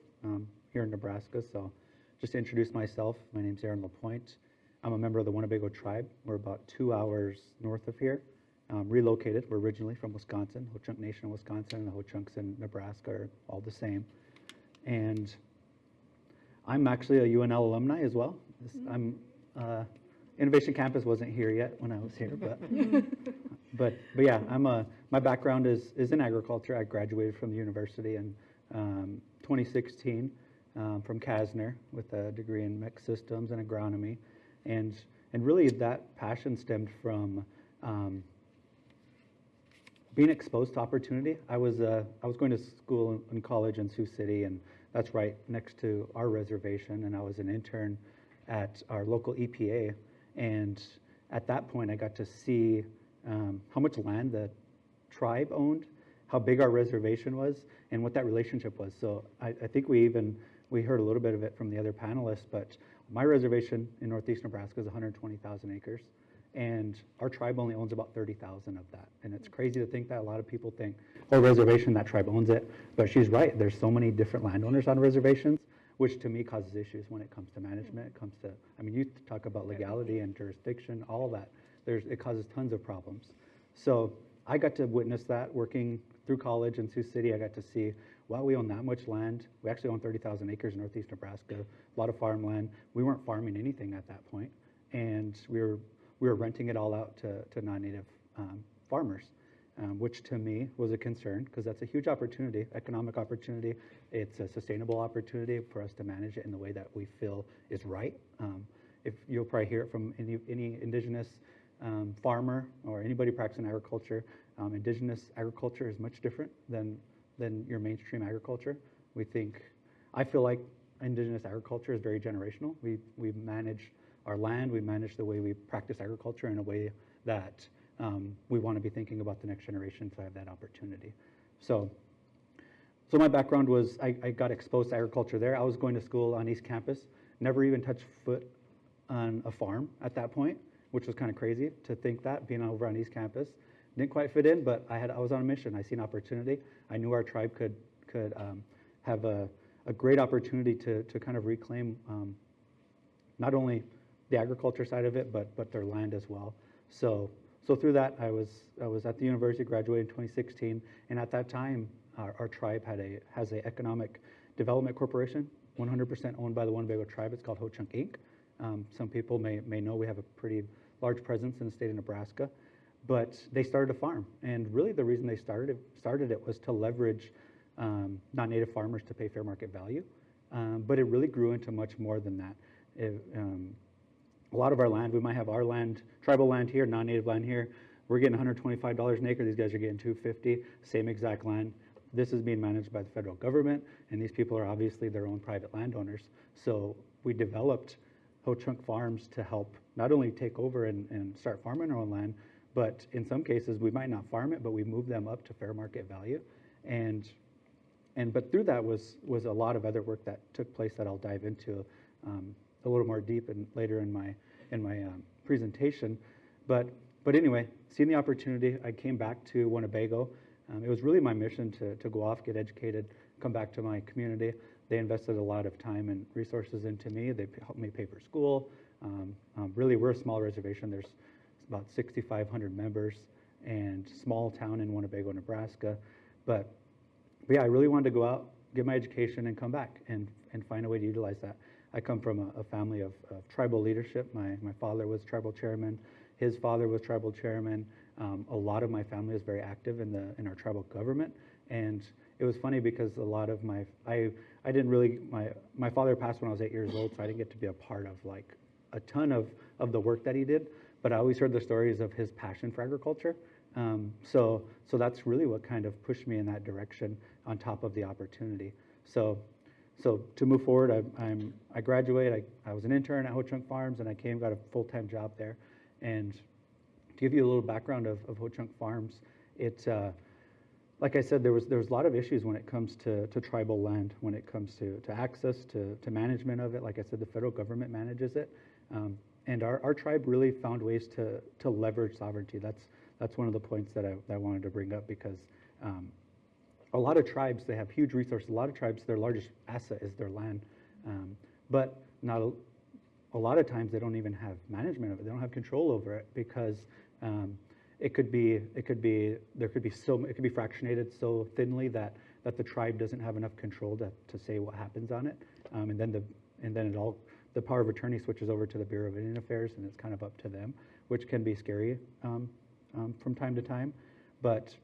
here in Nebraska, so just to introduce myself, my name's Aaron LaPointe. I'm a member of the Winnebago tribe. We're about 2 hours north of here. Relocated. We're originally from Wisconsin, Ho-Chunk Nation in Wisconsin, and the Ho-Chunks in Nebraska are all the same. And I'm actually a UNL alumni as well. Innovation Campus wasn't here yet when I was here, but yeah, my background is in agriculture. I graduated from the university in 2016 from Kasner with a degree in mixed systems and agronomy, and really that passion stemmed from being exposed to opportunity. I was going to school in college in Sioux City, and that's right next to our reservation, and I was an intern at our local EPA. And at that point, I got to see how much land the tribe owned, how big our reservation was and what that relationship was. So I think we heard a little bit of it from the other panelists, but my reservation in northeast Nebraska is 120,000 acres. And our tribe only owns about 30,000 of that. And it's crazy to think that. A lot of people think, oh, reservation, that tribe owns it. But she's right. There's so many different landowners on reservations, which to me causes issues when it comes to management. It comes to, I mean, you talk about legality and jurisdiction, all of that. It causes tons of problems. So I got to witness that working through college in Sioux City. I got to see, wow, we own that much land. We actually own 30,000 acres in northeast Nebraska, a lot of farmland. We weren't farming anything at that point. And we were renting it all out to non-native farmers, which to me was a concern because that's a huge opportunity, economic opportunity. It's a sustainable opportunity for us to manage it in the way that we feel is right. If you'll probably hear it from any Indigenous farmer or anybody practicing agriculture, Indigenous agriculture is much different than your mainstream agriculture. I feel like Indigenous agriculture is very generational. We manage our land, we manage the way we practice agriculture in a way that we want to be thinking about the next generation to have that opportunity. So my background was I got exposed to agriculture there. I was going to school on East Campus, never even touched foot on a farm at that point, which was kind of crazy to think that, being over on East Campus. Didn't quite fit in, but I was on a mission. I seen opportunity. I knew our tribe could have a great opportunity to kind of reclaim not only the agriculture side of it, but their land as well. So through that, I was at the university, graduated in 2016, and at that time, our tribe has a economic development corporation, 100% owned by the Winnebago tribe. It's called Ho-Chunk Inc. Some people may know we have a pretty large presence in the state of Nebraska, but they started a farm, and really the reason they started it was to leverage non-native farmers to pay fair market value, but it really grew into much more than that. A lot of our land, we might have our land, tribal land here, non-native land here. We're getting $125 an acre. These guys are getting $250, same exact land. This is being managed by the federal government, and these people are obviously their own private landowners. So we developed Ho-Chunk farms to help not only take over and start farming our own land, but in some cases we might not farm it, but we move them up to fair market value. But through that was a lot of other work that took place that I'll dive into a little more deep and later in my presentation. But anyway, seeing the opportunity, I came back to Winnebago. It was really my mission to go off, get educated, come back to my community. They invested a lot of time and resources into me. They helped me pay for school. Really, we're a small reservation. There's about 6,500 members and small town in Winnebago, Nebraska. But yeah, I really wanted to go out, get my education, and come back and find a way to utilize that. I come from a family of tribal leadership. My father was tribal chairman. His father was tribal chairman. A lot of my family is very active in our tribal government. And it was funny because a lot of my father passed when I was 8 years old, so I didn't get to be a part of like a ton of the work that he did. But I always heard the stories of his passion for agriculture. So that's really what kind of pushed me in that direction on top of the opportunity. So to move forward, I graduated. I was an intern at Ho-Chunk Farms, and I got a full-time job there. And to give you a little background of Ho-Chunk Farms, like I said, there was a lot of issues when it comes to tribal land, when it comes to access, to management of it. Like I said, the federal government manages it. And our tribe really found ways to leverage sovereignty. That's one of the points that I wanted to bring up, because a lot of tribes, they have huge resources. A lot of tribes, their largest asset is their land. But not a lot of times they don't even have management of it. They don't have control over it, because it could be fractionated so thinly that the tribe doesn't have enough control to say what happens on it. And then the power of attorney switches over to the Bureau of Indian Affairs, and it's kind of up to them, which can be scary from time to time. But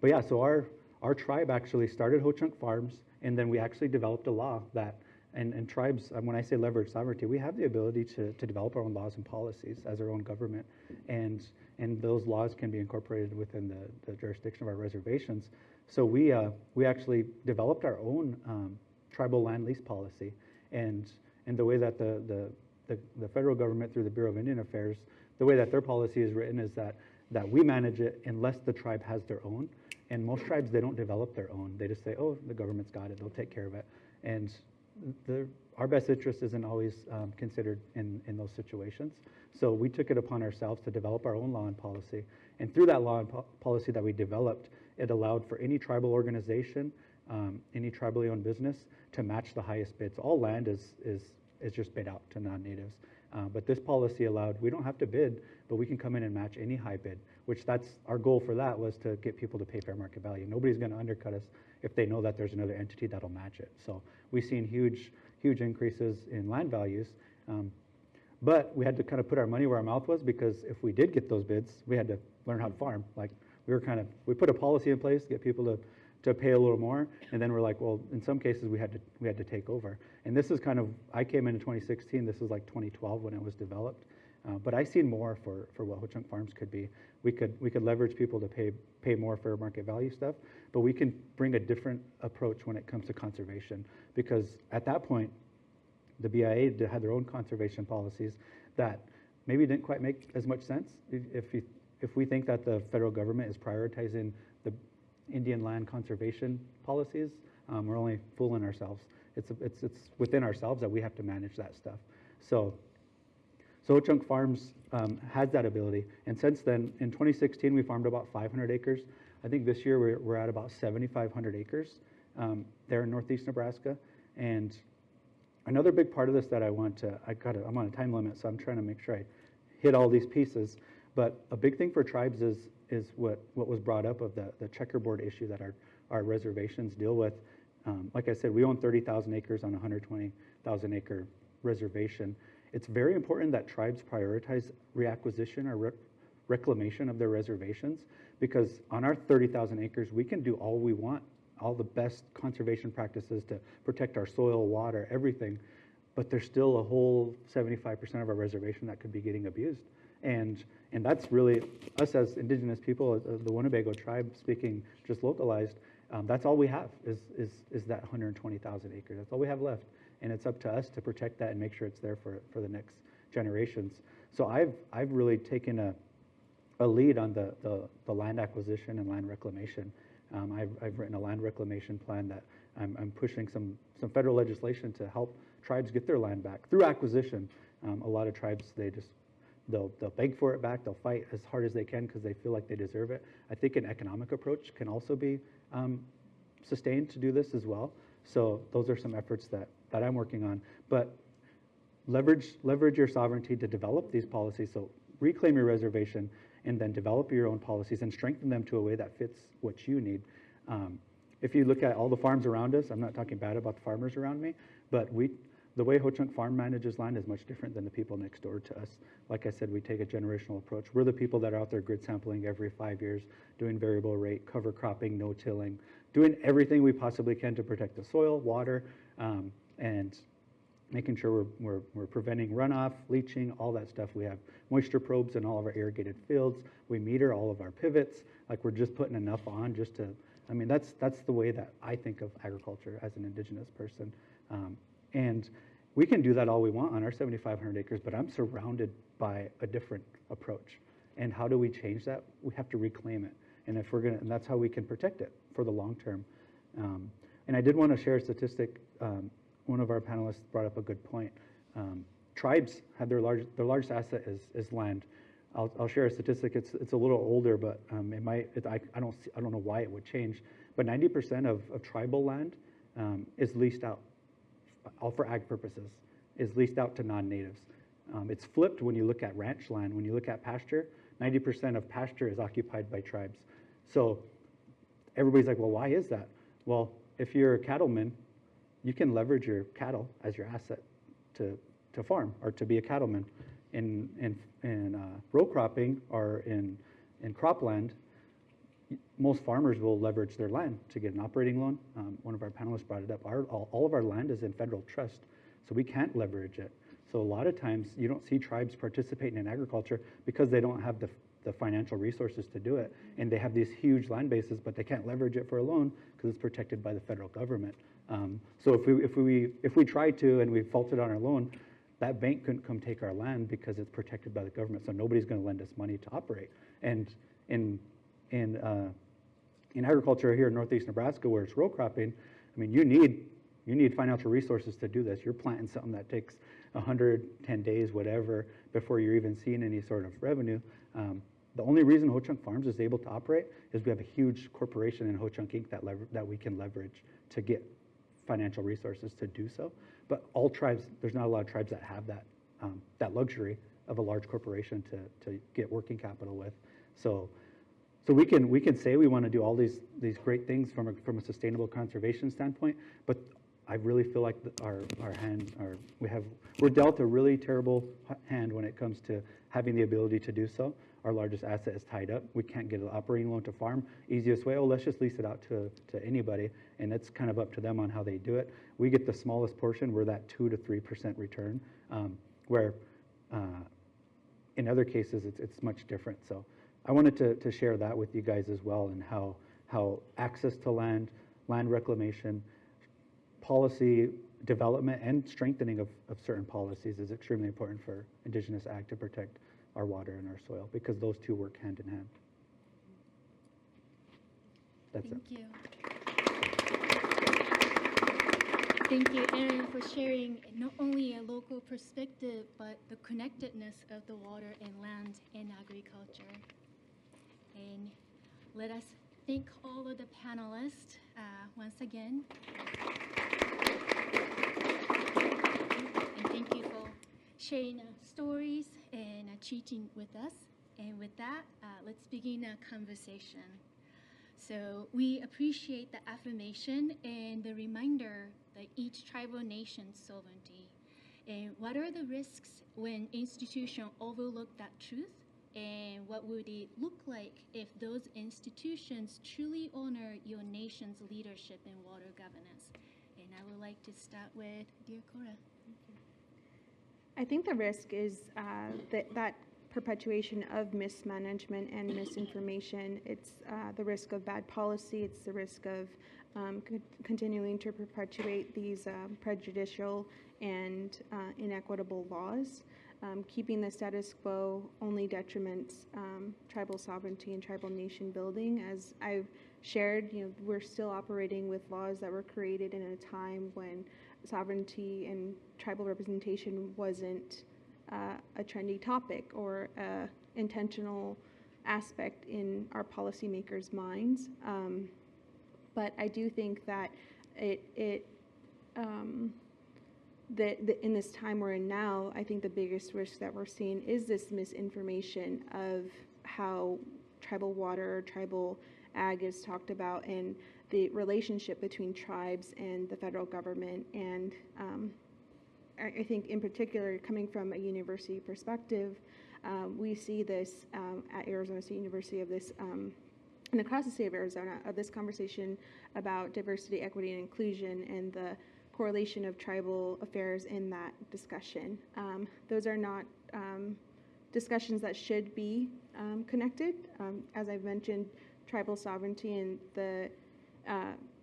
yeah, so our tribe actually started Ho-Chunk Farms, and then we actually developed a law that, and tribes, when I say leverage sovereignty, we have the ability to develop our own laws and policies as our own government, and those laws can be incorporated within the jurisdiction of our reservations. So we actually developed our own tribal land lease policy, and the way that the federal government through the Bureau of Indian Affairs, the way that their policy is written is that we manage it unless the tribe has their own. And most tribes, they don't develop their own. They just say, oh, the government's got it, they'll take care of it. And our best interest isn't always considered in those situations. So we took it upon ourselves to develop our own law and policy. And through that law and policy that we developed, it allowed for any tribal organization, any tribally owned business to match the highest bids. All land is just bid out to non-natives. But this policy allowed, we don't have to bid, but we can come in and match any high bid, which that's our goal for that was to get people to pay fair market value. Nobody's going to undercut us if they know that there's another entity that'll match it. So we've seen huge increases in land values. But we had to kind of put our money where our mouth was, because if we did get those bids, we had to learn how to farm. Like we put a policy in place to get people to pay a little more, and then we're like, well, in some cases we had to take over. And this is kind of, I came in 2016. This was like 2012 when it was developed. But I seen more for what Ho-Chunk Farms could be. We could leverage people to pay more fair market value stuff, but we can bring a different approach when it comes to conservation, because at that point, the BIA had their own conservation policies that maybe didn't quite make as much sense. If we think that the federal government is prioritizing the Indian land conservation policies, we're only fooling ourselves. It's within ourselves that we have to manage that stuff. So Ho-Chunk Farms has that ability. And since then, in 2016, we farmed about 500 acres. I think this year we're at about 7,500 acres there in northeast Nebraska. And another big part of this that I'm on a time limit, so I'm trying to make sure I hit all these pieces. But a big thing for tribes is what was brought up of the checkerboard issue that our reservations deal with. Like I said, we own 30,000 acres on a 120,000 acre reservation. It's very important that tribes prioritize reacquisition or reclamation of their reservations, because on our 30,000 acres, we can do all we want, all the best conservation practices to protect our soil, water, everything, but there's still a whole 75% of our reservation that could be getting abused. And that's really, us as Indigenous people, the Winnebago tribe, speaking just localized, that's all we have is that 120,000 acres. That's all we have left. And it's up to us to protect that and make sure it's there for the next generations. So I've really taken a lead on the land acquisition and land reclamation. I've written a land reclamation plan that I'm pushing some federal legislation to help tribes get their land back through acquisition. A lot of tribes, they'll beg for it back. They'll fight as hard as they can because they feel like they deserve it. I think an economic approach can also be sustained to do this as well. So those are some efforts that I'm working on. But leverage your sovereignty to develop these policies. So reclaim your reservation and then develop your own policies and strengthen them to a way that fits what you need. If you look at all the farms around us, I'm not talking bad about the farmers around me, but the way Ho-Chunk Farm manages land is much different than the people next door to us. Like I said, we take a generational approach. We're the people that are out there grid sampling every 5 years, doing variable rate, cover cropping, no-tilling, doing everything we possibly can to protect the soil, water, and making sure we're preventing runoff, leaching, all that stuff. We have moisture probes in all of our irrigated fields. We meter all of our pivots. Like, we're just putting enough on just to, I mean, that's the way that I think of agriculture as an Indigenous person. And we can do that all we want on our 7,500 acres, but I'm surrounded by a different approach. And how do we change that? We have to reclaim it. And and that's how we can protect it for the long term. And I did want to share a statistic. One of our panelists brought up a good point. Tribes have their largest asset is land. I'll share a statistic. It's a little older, but I don't know why it would change. But 90% of tribal land is leased out, all for ag purposes, is leased out to non-natives. It's flipped when you look at ranch land. When you look at pasture, 90% of pasture is occupied by tribes. So everybody's like, well, why is that? Well, if you're a cattleman, you can leverage your cattle as your asset to farm or to be a cattleman. In row cropping or in cropland, most farmers will leverage their land to get an operating loan. One of our panelists brought it up. All of our land is in federal trust, so we can't leverage it. So a lot of times you don't see tribes participating in agriculture because they don't have the financial resources to do it, and they have these huge land bases, but they can't leverage it for a loan because it's protected by the federal government. So if we tried to and we faulted on our loan, that bank couldn't come take our land because it's protected by the government. So nobody's going to lend us money to operate. And in In agriculture here in northeast Nebraska, where it's row cropping, I mean, you need financial resources to do this. You're planting something that takes 110 days, whatever, before you're even seeing any sort of revenue. The only reason Ho-Chunk Farms is able to operate is we have a huge corporation in Ho-Chunk Inc. that we can leverage to get financial resources to do so. But all tribes, there's not a lot of tribes that have that luxury of a large corporation to get working capital with. So we can say we want to do all these great things from a sustainable conservation standpoint, but I really feel like we're dealt a really terrible hand when it comes to having the ability to do so. Our largest asset is tied up. We can't get an operating loan to farm. Easiest way, let's just lease it out to anybody, and it's kind of up to them on how they do it. We get the smallest portion. We're that 2 to 3% return, where in other cases it's much different. So I wanted to share that with you guys as well, and how access to land reclamation, policy development, and strengthening of certain policies is extremely important for Indigenous ag to protect our water and our soil, because those two work hand in hand. That's Thank you. Thank you, Aaron, for sharing not only a local perspective, but the connectedness of the water and land and agriculture. And let us thank all of the panelists once again. And thank you for sharing stories and teaching with us. And with that, let's begin a conversation. So we appreciate the affirmation and the reminder that each tribal nation's sovereignty. And what are the risks when institutions overlook that truth? And what would it look like if those institutions truly honor your nation's leadership in water governance? And I would like to start with dear Cora. I think the risk is that perpetuation of mismanagement and misinformation. It's the risk of bad policy. It's the risk of continuing to perpetuate these prejudicial and inequitable laws. Keeping the status quo only detriments tribal sovereignty and tribal nation building. As I've shared, we're still operating with laws that were created in a time when sovereignty and tribal representation wasn't a trendy topic or an intentional aspect in our policymakers' minds. But I do think that that in this time we're in now, I think the biggest risk that we're seeing is this misinformation of how tribal water, tribal ag is talked about, and the relationship between tribes and the federal government. And I think in particular, coming from a university perspective, we see this at Arizona State University of this, and across the state of Arizona, of this conversation about diversity, equity, and inclusion, and the correlation of tribal affairs in that discussion. Those are not discussions that should be connected. As I've mentioned, tribal sovereignty and the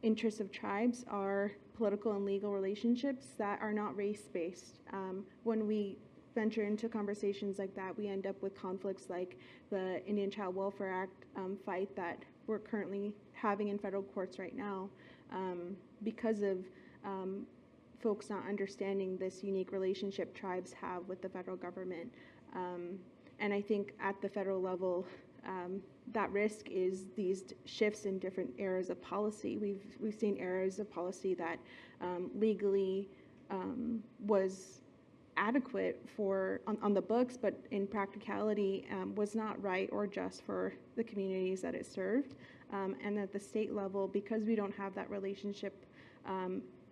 interests of tribes are political and legal relationships that are not race-based. When we venture into conversations like that, we end up with conflicts like the Indian Child Welfare Act fight that we're currently having in federal courts right now because of folks not understanding this unique relationship tribes have with the federal government. And I think at the federal level, that risk is these shifts in different eras of policy. We've seen eras of policy that legally was adequate for on the books, but in practicality was not right or just for the communities that it served. And at the state level, because we don't have that relationship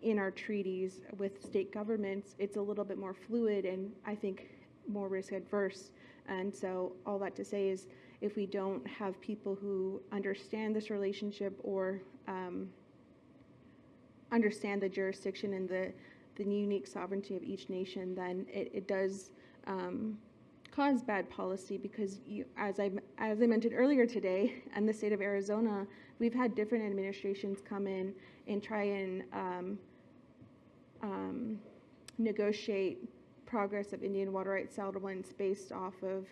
in our treaties with state governments, it's a little bit more fluid and I think more risk adverse. And so all that to say is, if we don't have people who understand this relationship or understand the jurisdiction and the unique sovereignty of each nation, then it does cause bad policy, because as I mentioned earlier today, in the state of Arizona, we've had different administrations come in and try and negotiate progress of Indian water rights settlements based off of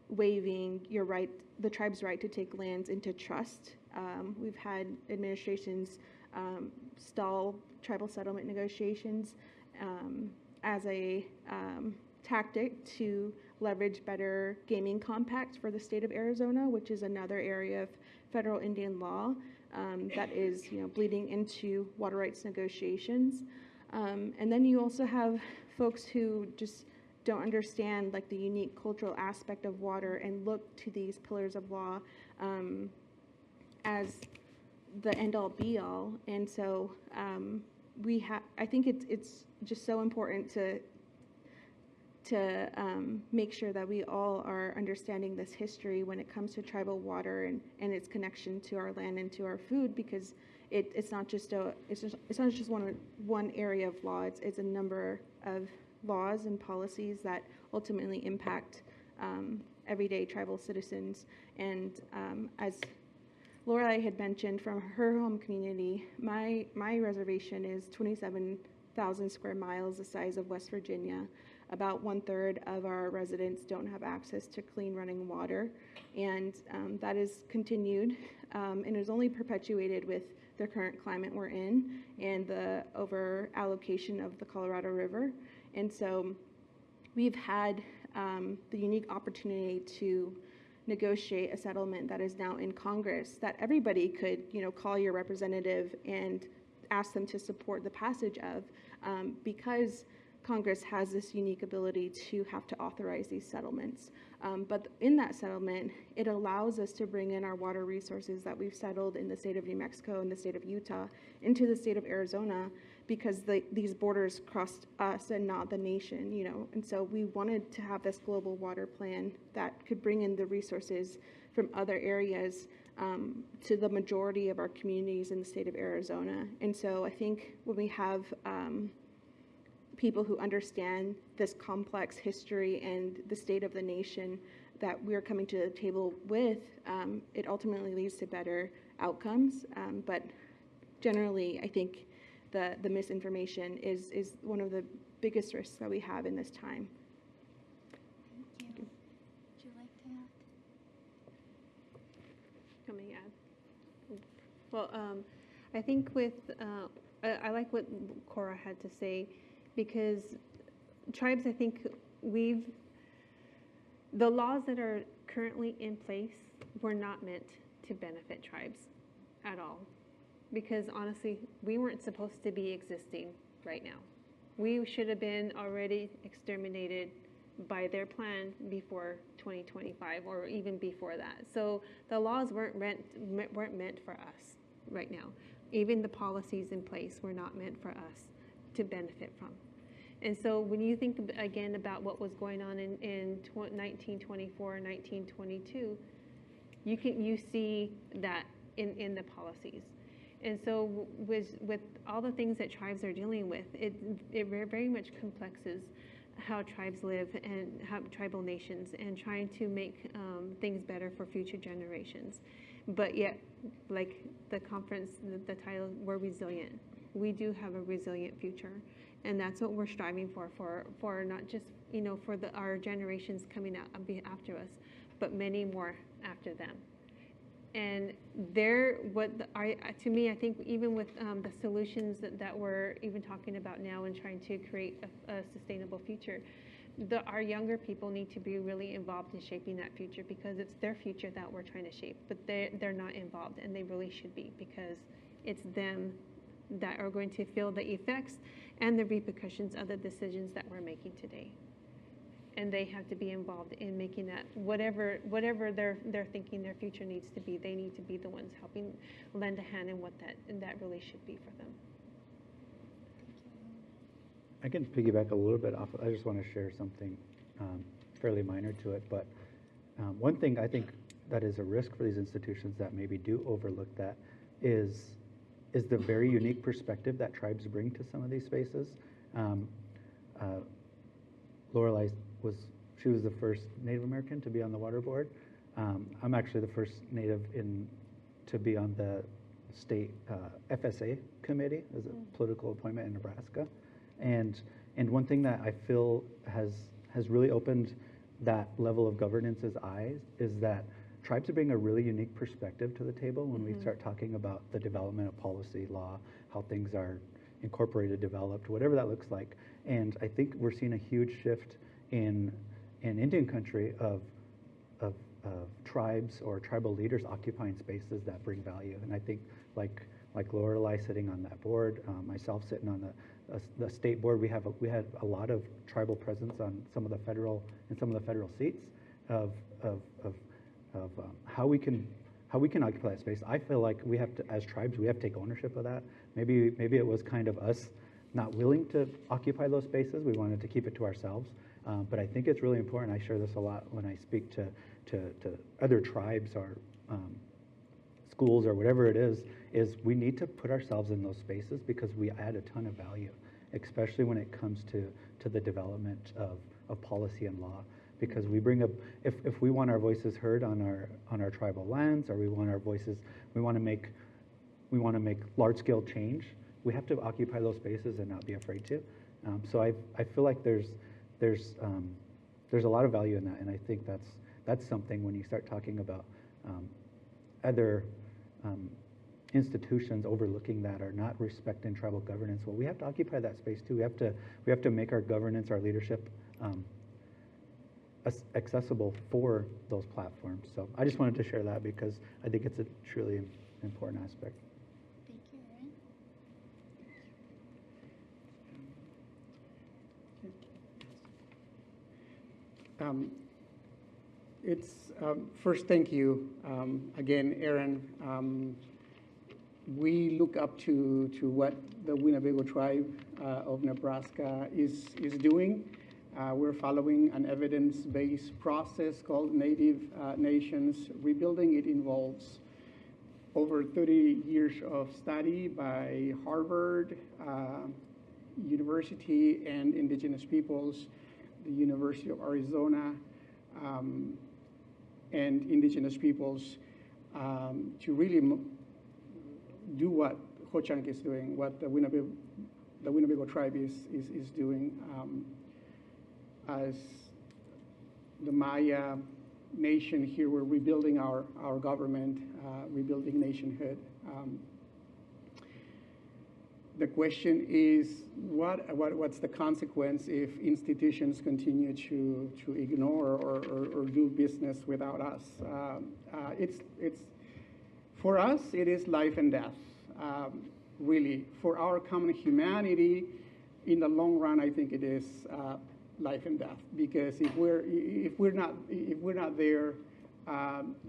waiving your right, the tribe's right to take lands into trust We've had administrations stall tribal settlement negotiations as a tactic to leverage better gaming compacts for the state of Arizona, which is another area of federal Indian law that is, bleeding into water rights negotiations. And then you also have folks who just don't understand like the unique cultural aspect of water and look to these pillars of law as the end-all be-all. And so I think it's just so important to make sure that we all are understanding this history when it comes to tribal water and its connection to our land and to our food, because it's not just one area of law. It's a number of laws and policies that ultimately impact everyday tribal citizens. And as Lorelei had mentioned, from her home community, my reservation is 27,000 square miles, the size of West Virginia. About 1/3 of our residents don't have access to clean running water, and that is continued and is only perpetuated with the current climate we're in and the over allocation of the Colorado River. And so we've had the unique opportunity to negotiate a settlement that is now in Congress that everybody could, call your representative and ask them to support the passage of, because Congress has this unique ability to have to authorize these settlements. But in that settlement, it allows us to bring in our water resources that we've settled in the state of New Mexico and the state of Utah into the state of Arizona, because these borders crossed us and not the nation, And so we wanted to have this global water plan that could bring in the resources from other areas to the majority of our communities in the state of Arizona. And so I think when we have people who understand this complex history and the state of the nation that we're coming to the table with, it ultimately leads to better outcomes. But generally, I think the misinformation is one of the biggest risks that we have in this time. Thank you. Would you like to add? Let me add. Well, I think I like what Cora had to say, because tribes, I think the laws that are currently in place were not meant to benefit tribes at all. Because honestly, we weren't supposed to be existing right now. We should have been already exterminated by their plan before 2025 or even before that. So the laws weren't meant for us right now. Even the policies in place were not meant for us to benefit from. And so when you think again about what was going on in 1924 and 1922, you see that in the policies. And so with all the things that tribes are dealing with, it very much complexes how tribes live and how tribal nations, and trying to make things better for future generations. But yet, like the conference, the title, we're resilient. We do have a resilient future. And that's what we're striving for not just, for our generations coming out after us, but many more after them. And to me, I think even with the solutions that we're even talking about now and trying to create a sustainable future, our younger people need to be really involved in shaping that future, because it's their future that we're trying to shape, but they're not involved, and they really should be, because it's them that are going to feel the effects and the repercussions of the decisions that we're making today. And they have to be involved in making that, whatever they're thinking their future needs to be, they need to be the ones helping lend a hand in what that really should be for them. I can piggyback a little bit off. I just want to share something fairly minor to it, but one thing I think that is a risk for these institutions that maybe do overlook that is the very unique perspective that tribes bring to some of these spaces. Lorelei was the first Native American to be on the water board. I'm actually the first Native to be on the state FSA committee as a political appointment in Nebraska. And one thing that I feel has really opened that level of governance's eyes is that tribes bring a really unique perspective to the table when we start talking about the development of policy, law, how things are incorporated, developed, whatever that looks like. And I think we're seeing a huge shift in Indian country of tribes or tribal leaders occupying spaces that bring value. And I think like Lorelei sitting on that board, myself sitting on the state board, we had a lot of tribal presence on some of the federal seats of how we can occupy that space. I feel like we have to, as tribes, we have to take ownership of that. Maybe it was kind of us not willing to occupy those spaces. We wanted to keep it to ourselves. But I think it's really important. I share this a lot when I speak to other tribes or schools or whatever it is we need to put ourselves in those spaces because we add a ton of value, especially when it comes to the development of policy and law. Because we bring up, if we want our voices heard on our tribal lands, or we want to make large scale change, we have to occupy those spaces and not be afraid to. So I feel like there's a lot of value in that, and I think that's something when you start talking about other institutions overlooking that or not respecting tribal governance. Well, we have to occupy that space too. We have to make our governance, our leadership accessible for those platforms. So I just wanted to share that because I think it's a truly important aspect. Thank you, Aaron. First, thank you again, Aaron. We look up to what the Winnebago tribe of Nebraska is doing. We're following an evidence-based process called Native Nations Rebuilding. It involves over 30 years of study by Harvard University and Indigenous peoples, the University of Arizona, and Indigenous peoples to really do what Ho-Chunk is doing, what the Winnebago tribe is doing. As the Maya nation here, we're rebuilding our government, rebuilding nationhood. The question is, what's the consequence if institutions continue to ignore or do business without us? For us, it is life and death, really. For our common humanity, in the long run, I think it is life and death. Because if we're not there,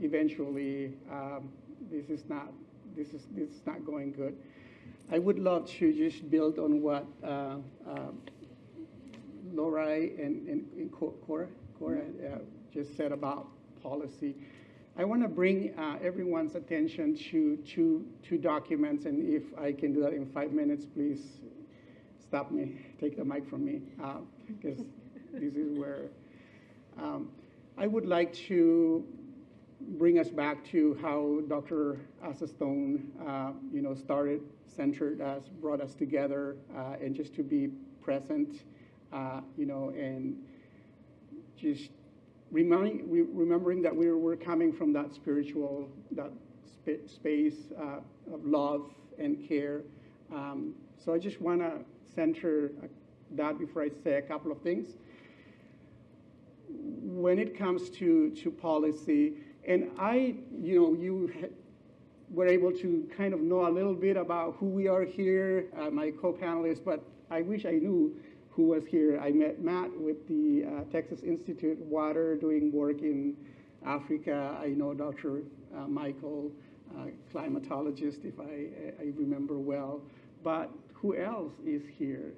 eventually, this is not going good. I would love to just build on what Lorelei and Cora just said about policy. I want to bring everyone's attention to two documents, and if I can do that in 5 minutes, please stop me, take the mic from me, because this is where I would like to bring us back to how Dr. Asa Stone, started, centered us, brought us together, and just to be present, and just remembering that we're coming from that spiritual, that space of love and care. So I just want to center that before I say a couple of things. When it comes to policy, and you were able to kind of know a little bit about who we are here, my co-panelists, but I wish I knew who was here. I met Matt with the Texas Institute of Water doing work in Africa. I know Dr. Michael, climatologist, if I remember well. But who else is here?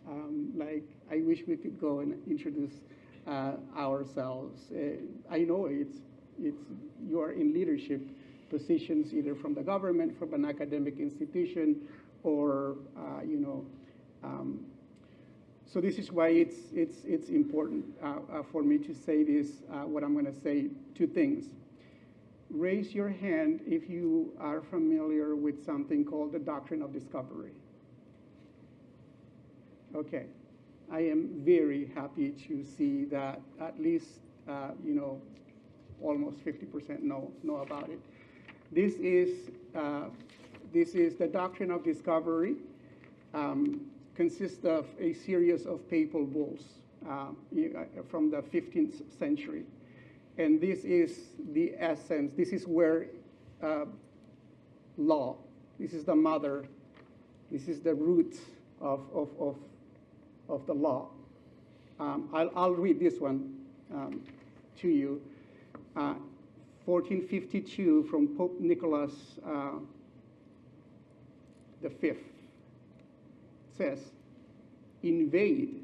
I wish we could go and introduce ourselves. I know you are in leadership positions, either from the government, from an academic institution, or so this is why it's important for me to say this. What I'm going to say: 2 things. Raise your hand if you are familiar with something called the Doctrine of Discovery. Okay. I am very happy to see that at least, almost 50% know about it. This is the Doctrine of Discovery. Consists of a series of papal bulls from the 15th century. And this is the essence. This is where law, this is the mother, this is the root of the law. I'll read this one to you. 1452 from Pope Nicholas V says, invade,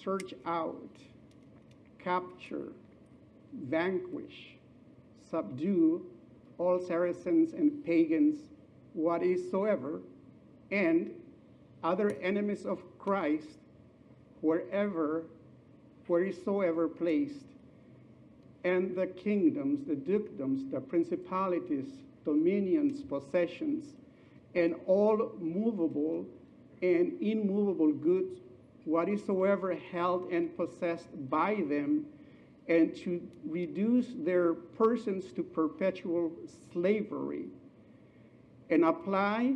search out, capture, vanquish, subdue all Saracens and pagans, whatsoever, and other enemies of Christ, wheresoever placed, and the kingdoms, the dukedoms, the principalities, dominions, possessions, and all movable and immovable goods, whatsoever held and possessed by them, and to reduce their persons to perpetual slavery, and apply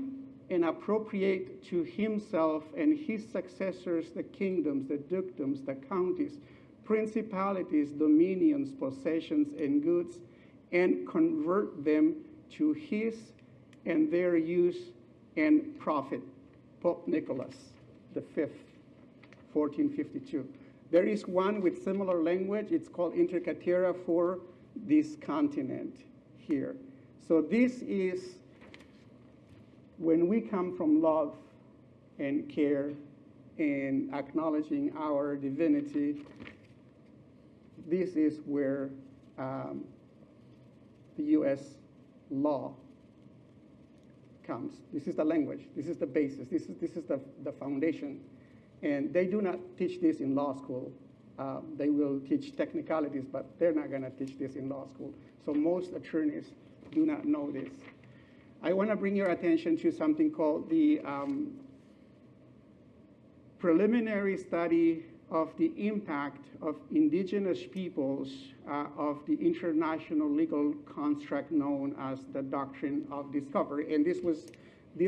and appropriate to himself and his successors the kingdoms, the dukedoms, the counties, principalities, dominions, possessions, and goods, and convert them to his and their use and profit. Pope Nicholas V, 1452. There is one with similar language. It's called Inter Caetera for this continent here. So this is when we come from love and care and acknowledging our divinity. This is where the U.S. law comes. This is the language. This is the basis. This is the foundation. And they do not teach this in law school. They will teach technicalities, but they're not going to teach this in law school. So most attorneys do not know this. I want to bring your attention to something called the preliminary study of the impact of indigenous peoples of the international legal construct known as the Doctrine of Discovery. And this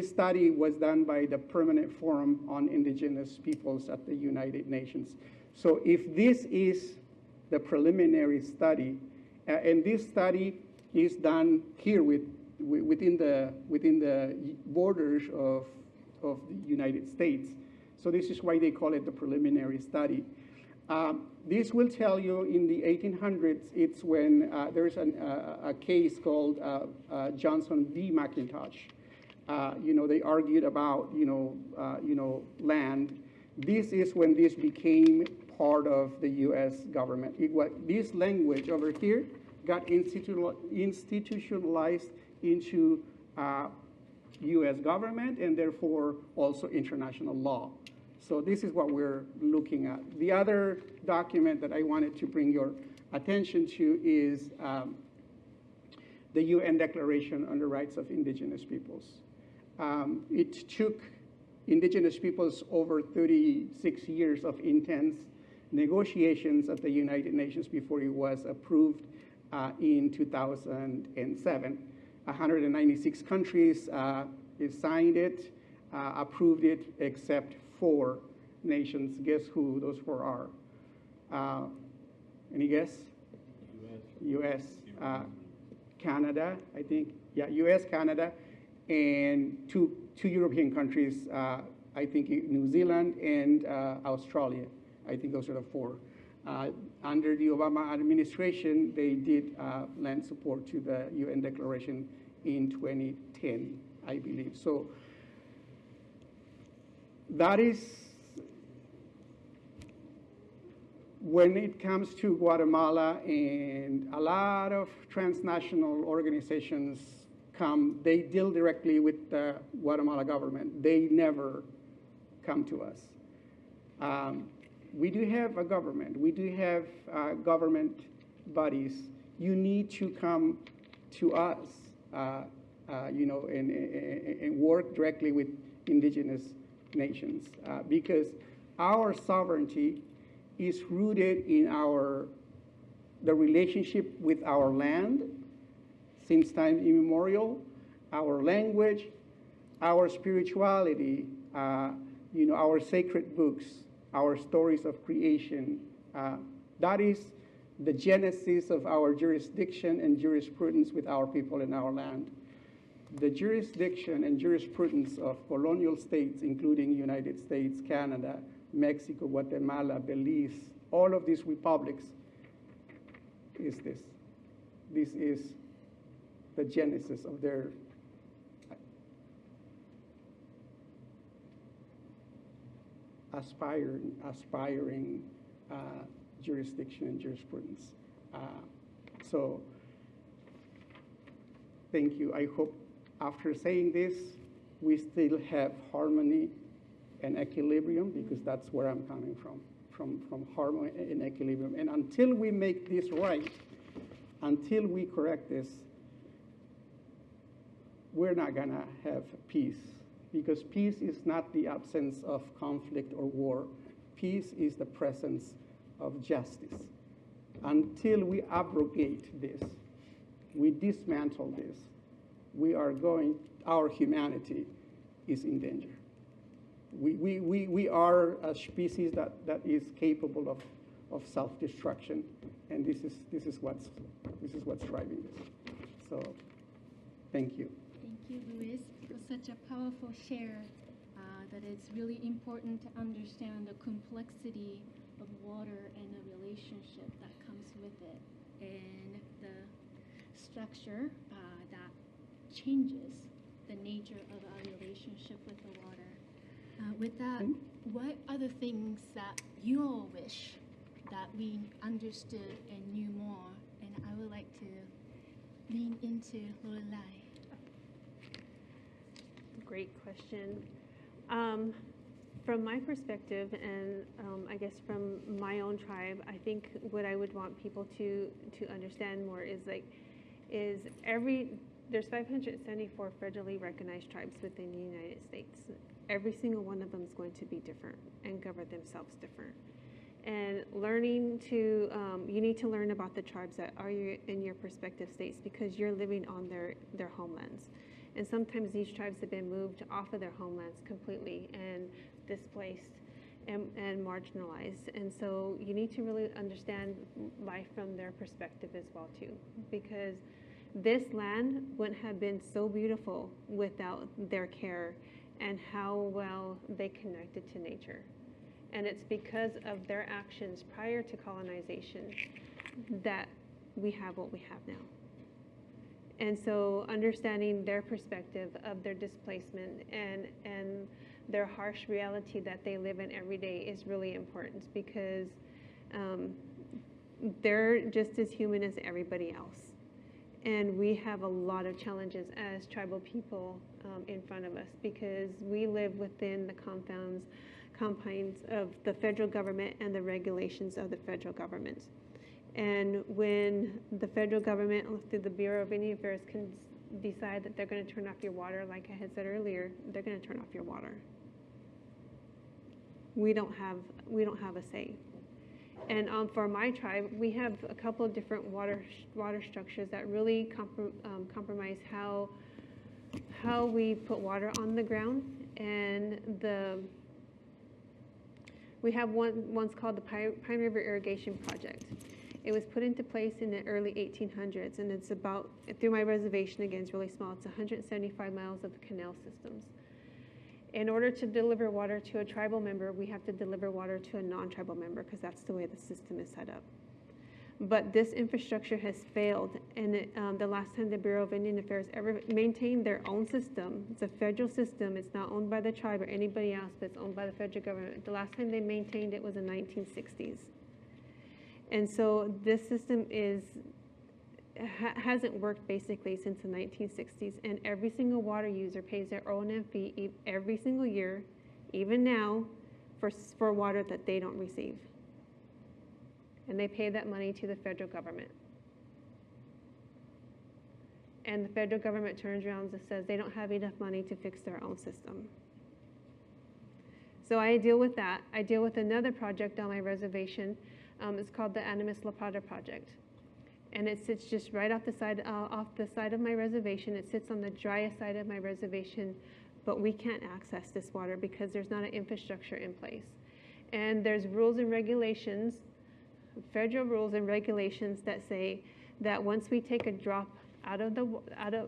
study was done by the Permanent Forum on Indigenous Peoples at the United Nations. So if this is the preliminary study, and this study is done here within the borders of the United States. So this is why they call it the preliminary study. This will tell you in the 1800s, it's when there's a case called Johnson v. McIntosh. They argued about, land. This is when this became part of the U.S. government. This language over here got institutionalized into U.S. government and therefore also international law. So this is what we're looking at. The other document that I wanted to bring your attention to is the UN Declaration on the Rights of Indigenous Peoples. It took indigenous peoples over 36 years of intense negotiations at the United Nations before it was approved in 2007. 196 countries signed it, approved it, except 4 nations. Guess who those 4 are? Any guess? U.S. Canada, I think. Yeah, U.S., Canada, and two European countries, I think New Zealand and Australia. I think those are the 4. Under the Obama administration, they did lend support to the UN Declaration in 2010, I believe. So that is, when it comes to Guatemala, and a lot of transnational organizations come, they deal directly with the Guatemala government. They never come to us. We do have a government. We do have government bodies. You need to come to us, and work directly with indigenous nations, because our sovereignty is rooted in our the relationship with our land since time immemorial, our language, our spirituality, our sacred books, our stories of creation. That is the genesis of our jurisdiction and jurisprudence with our people and our land. The jurisdiction and jurisprudence of colonial states, including United States, Canada, Mexico, Guatemala, Belize, all of these republics is this. This is the genesis of their aspiring jurisdiction and jurisprudence. So thank you. I hope after saying this, we still have harmony and equilibrium, because that's where I'm coming from harmony and equilibrium. And until we make this right, until we correct this, we're not gonna have peace, because peace is not the absence of conflict or war. Peace is the presence of justice. Until we abrogate this, we dismantle this, our humanity is in danger. We are a species that is capable of self-destruction, and this is what's driving this. So, thank you. Thank you, Luis, for such a powerful share. That it's really important to understand the complexity of water and the relationship that comes with it, and the structure that changes the nature of our relationship with the water. With that, what are the things that you all wish that we understood and knew more? And I would like to lean into Lorelai. Great question. From my perspective, and I guess from my own tribe, I think what I would want people to understand more is there's 574 federally recognized tribes within the United States. Every single one of them is going to be different and govern themselves different. And you need to learn about the tribes that are in your prospective states, because you're living on their homelands. And sometimes these tribes have been moved off of their homelands completely and displaced and marginalized. And so you need to really understand life from their perspective as well too, because this land wouldn't have been so beautiful without their care and how well they connected to nature. And it's because of their actions prior to colonization that we have what we have now. And so understanding their perspective of their displacement and their harsh reality that they live in every day is really important, because they're just as human as everybody else. And we have a lot of challenges as tribal people in front of us, because we live within the confines of the federal government and the regulations of the federal government. And when the federal government, through the Bureau of Indian Affairs, can decide that they're going to turn off your water, like I had said earlier, they're going to turn off your water. We don't have a say. And for my tribe, we have a couple of different water structures that really compromise how we put water on the ground. And we have one's called the Pine River Irrigation Project. It was put into place in the early 1800s, and it's about, through my reservation, again, it's really small, it's 175 miles of canal systems. In order to deliver water to a tribal member, we have to deliver water to a non-tribal member, because that's the way the system is set up. But this infrastructure has failed, and the last time the Bureau of Indian Affairs ever maintained their own system, it's a federal system, it's not owned by the tribe or anybody else, but it's owned by the federal government. The last time they maintained it was in the 1960s. And so this system hasn't worked basically since the 1960s, and every single water user pays their own fee every single year, even now, for water that they don't receive. And they pay that money to the federal government. And the federal government turns around and says they don't have enough money to fix their own system. So I deal with that. I deal with another project on my reservation. It's called the Animas La Plata Project. And it sits just right off the side of my reservation. It sits on the driest side of my reservation, but we can't access this water because there's not an infrastructure in place. And there's rules and regulations, federal rules and regulations that say that once we take a drop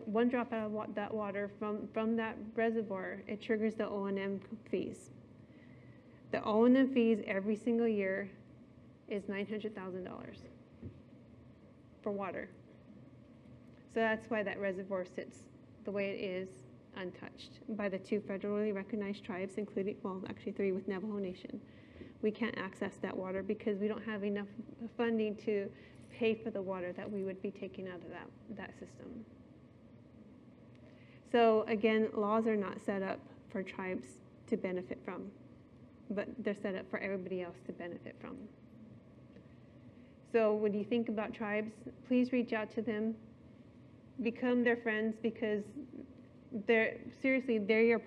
one drop out of that water from that reservoir, it triggers the O&M fees. The O&M fees every single year is $900,000 for water. So that's why that reservoir sits the way it is, untouched by the 2 federally recognized tribes, including, well, actually 3 with Navajo Nation. We can't access that water because we don't have enough funding to pay for the water that we would be taking out of that system. So again, laws are not set up for tribes to benefit from, but they're set up for everybody else to benefit from. So when you think about tribes, please reach out to them, become their friends, because they're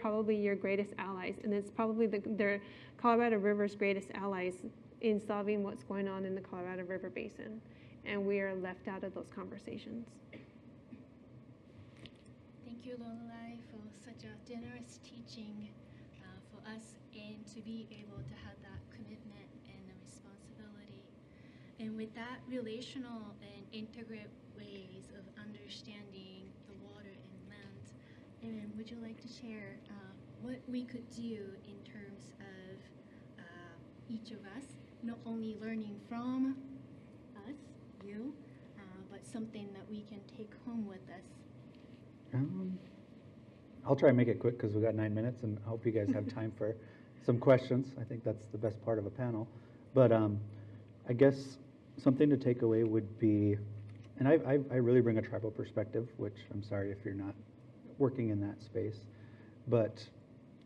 probably your greatest allies, and it's probably they're Colorado River's greatest allies in solving what's going on in the Colorado River Basin, and we are left out of those conversations. Thank you, Lorelai, for such a generous teaching for us, and to be able to have that commitment and the responsibility. And with that relational and integrate ways of understanding the water and land, Erin, would you like to share what we could do in terms of each of us, not only learning from us, you, but something that we can take home with us? I'll try and make it quick because we've got 9 minutes, and I hope you guys have time for some questions. I think that's the best part of a panel. But I guess something to take away would be, and I really bring a tribal perspective, which I'm sorry if you're not working in that space, but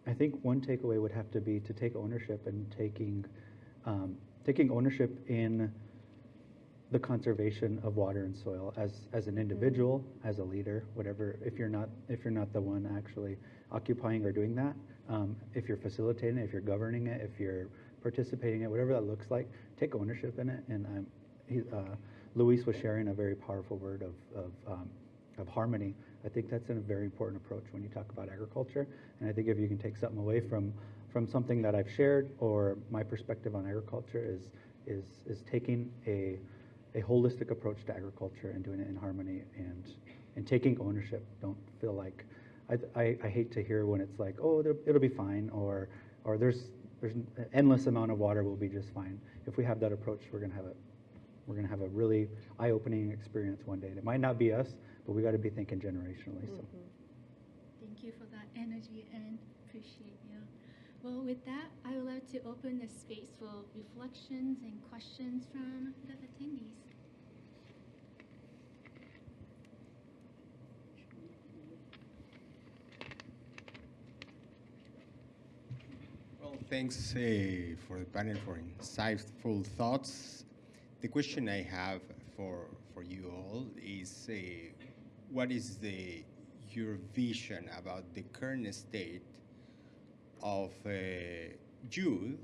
I think one takeaway would have to be to take ownership, and taking ownership in the conservation of water and soil as an individual, as a leader, whatever. If you're not the one actually occupying or doing that, if you're facilitating it, if you're governing it, if you're participating in it, whatever that looks like, take ownership in it. And Luis was sharing a very powerful word of harmony. I think that's a very important approach when you talk about agriculture. And I think if you can take something away from something that I've shared, or my perspective on agriculture, is taking a holistic approach to agriculture and doing it in harmony, and taking ownership. Don't feel like, I hate to hear when it's like, oh, it'll be fine, or there's an endless amount of water, will be just fine. If we have that approach, we're gonna have a really eye-opening experience one day. And it might not be us, but we got to be thinking generationally. So. Thank you for that energy, and appreciate you. Well, with that, I would like to open the space for reflections and questions from the attendees. Well, thanks for the panel for insightful thoughts. The question I have for you all is, what is your vision about the current state of youth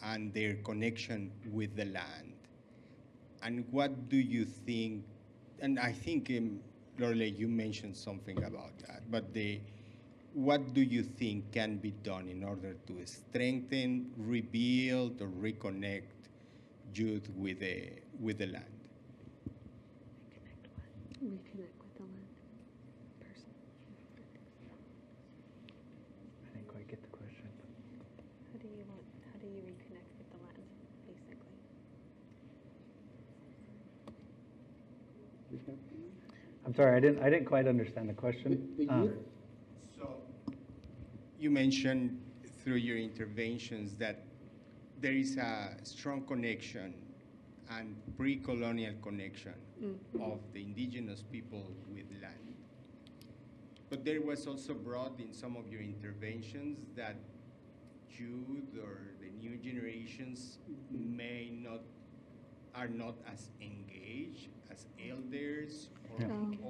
and their connection with the land? And what do you think, and I think, Lorelai, you mentioned something about that, but what do you think can be done in order to strengthen, rebuild, or reconnect youth with the land? Reconnect with the land. I didn't quite get the question. How do you reconnect with the land, basically? I'm sorry, I didn't quite understand the question. So you mentioned through your interventions that there is a strong connection and pre-colonial connection of the indigenous people with land. But there was also brought in some of your interventions that youth or the new generations are not as engaged as elders or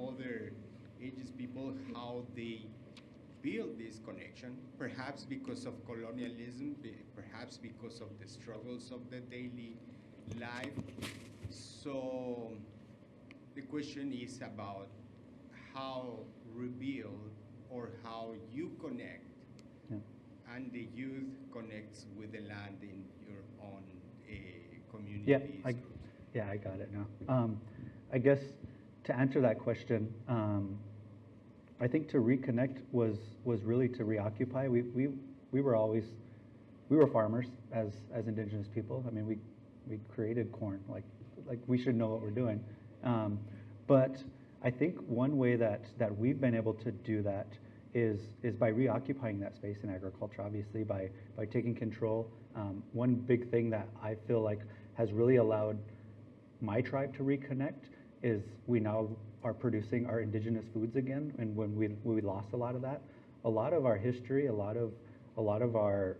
other ages people, how they build this connection, perhaps because of colonialism, perhaps because of the struggles of the daily life. So the question is about how reveal or how you connect, Yeah. and the youth connects with the land in your own Yeah, communities. I got it now. I guess to answer that question, I think to reconnect was really to reoccupy. We were farmers as Indigenous people. I mean, we created corn, like we should know what we're doing. But I think one way that we've been able to do that is by reoccupying that space in agriculture, obviously, by taking control. One big thing that I feel like has really allowed my tribe to reconnect is we now are producing our indigenous foods again. And when we lost a lot of that, a lot of our history, a lot of our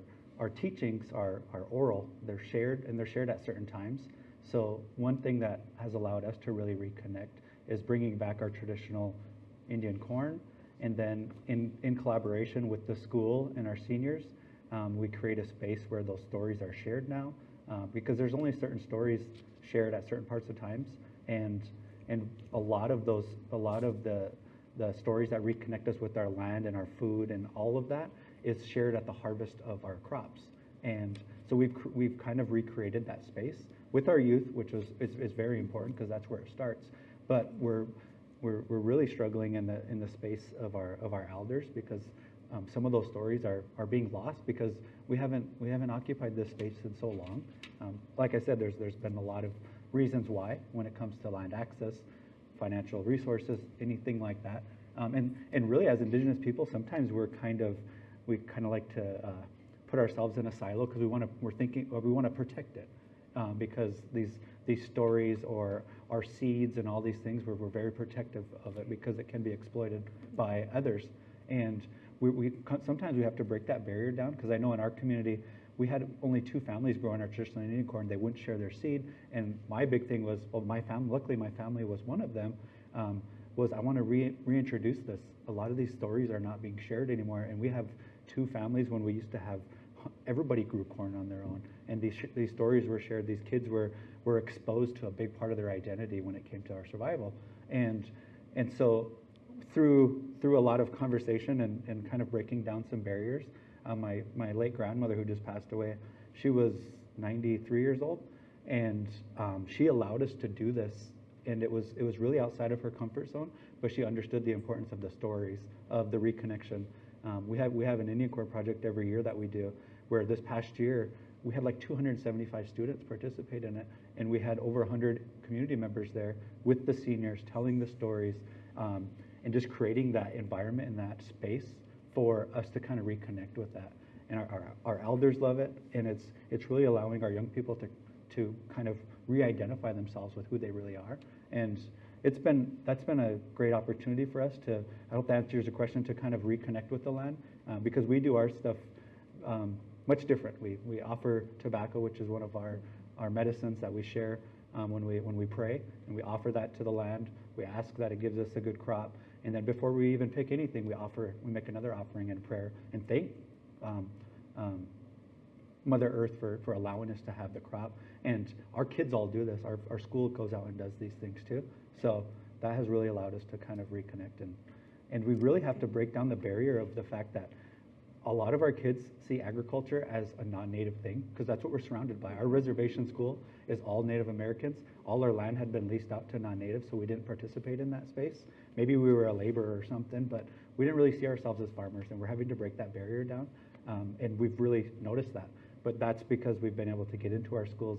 teachings are oral. They're shared, and they're shared at certain times. So one thing that has allowed us to really reconnect is bringing back our traditional Indian corn, and then in collaboration with the school and our seniors, we create a space where those stories are shared now, because there's only certain stories shared at certain parts of times, and a lot of the stories that reconnect us with our land and our food and all of that is shared at the harvest of our crops. And so we've kind of recreated that space with our youth, which is very important because that's where it starts. But we're really struggling in the space of our elders, because some of those stories are being lost because we haven't occupied this space in so long. Like I said, there's been a lot of reasons why when it comes to land access, financial resources, anything like that. And really, as Indigenous people, sometimes we kind of like to put ourselves in a silo because we want to protect it, because these stories or our seeds and all these things, we're very protective of it because it can be exploited by others. And sometimes we have to break that barrier down, because I know in our community we had only 2 families growing our traditional Indian corn. They wouldn't share their seed, and my big thing was, well, luckily my family was one of them, was I want to reintroduce this. A lot of these stories are not being shared anymore, and we have 2 families when we used to have everybody grew corn on their own, and these stories were shared. These kids were exposed to a big part of their identity when it came to our survival, and so through a lot of conversation and kind of breaking down some barriers, my late grandmother, who just passed away, she was 93 years old, and she allowed us to do this, and it was really outside of her comfort zone, but she understood the importance of the stories, of the reconnection. We have an Indian Corps project every year that we do, where this past year we had like 275 students participate in it, and we had over 100 community members there with the seniors telling the stories, and just creating that environment and that space for us to kind of reconnect with that. And our elders love it, and it's really allowing our young people to kind of re-identify themselves with who they really are. And that's been a great opportunity for us to, I hope that answers your question, to kind of reconnect with the land, because we do our stuff much different. We offer tobacco, which is one of our medicines that we share when we pray, and we offer that to the land. We ask that it gives us a good crop, and then before we even pick anything, we make another offering in prayer and thank Mother Earth for allowing us to have the crop. And our kids all do this. Our school goes out and does these things too. So that has really allowed us to kind of reconnect, and we really have to break down the barrier of the fact that a lot of our kids see agriculture as a non-native thing, because that's what we're surrounded by. Our reservation school is all Native Americans. All our land had been leased out to non-natives, so we didn't participate in that space. Maybe we were a laborer or something, but we didn't really see ourselves as farmers, and we're having to break that barrier down, and we've really noticed that. But that's because we've been able to get into our schools.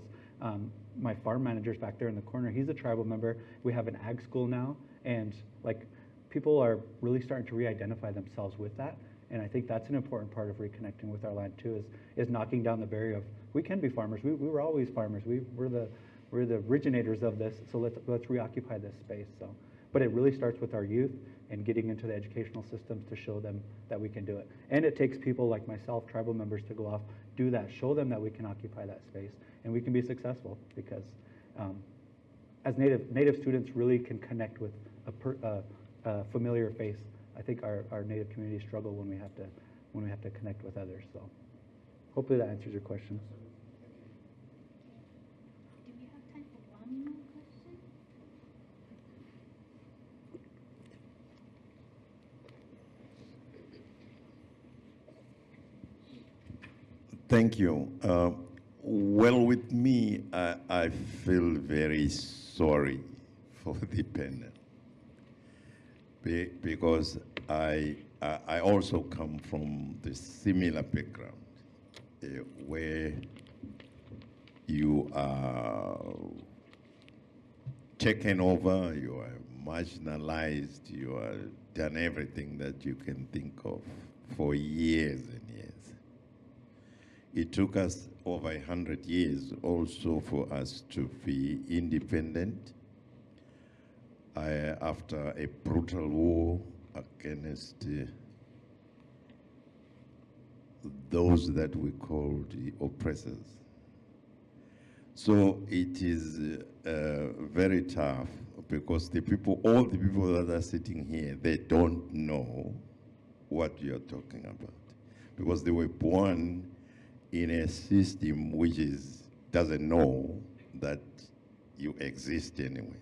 My farm manager's back there in the corner. He's a tribal member. We have an ag school now, and like people are really starting to re-identify themselves with that. And I think that's an important part of reconnecting with our land too, is knocking down the barrier of, we can be farmers. We were always farmers. We're the originators of this. So let's reoccupy this space. So, but it really starts with our youth and getting into the educational systems to show them that we can do it. And it takes people like myself, tribal members, to go off, do that, show them that we can occupy that space, and we can be successful, because as Native students really can connect with a familiar face. I think our Native communities struggle when we have to connect with others. So hopefully that answers your question. Do we have time for one more question? Thank you. Well, with me, I feel very sorry for the panel because I also come from the similar background where you are taken over, you are marginalized, you are done everything that you can think of for years and years. It took us over 100 years also for us to be independent after a brutal war against those that we call the oppressors. So it is very tough because the people, all the people that are sitting here, they don't know what you're talking about because they were born in a system which doesn't know that you exist anyway.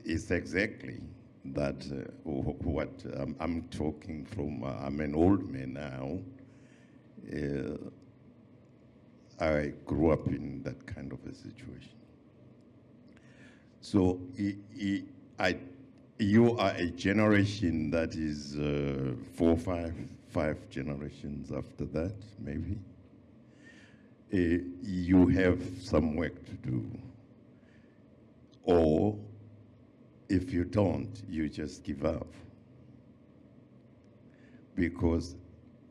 It's exactly that what I'm talking from. I'm an old man now. I grew up in that kind of a situation. So you are a generation that is 4, 5 generations after that, maybe. You have some work to do. Or if you don't, you just give up. Because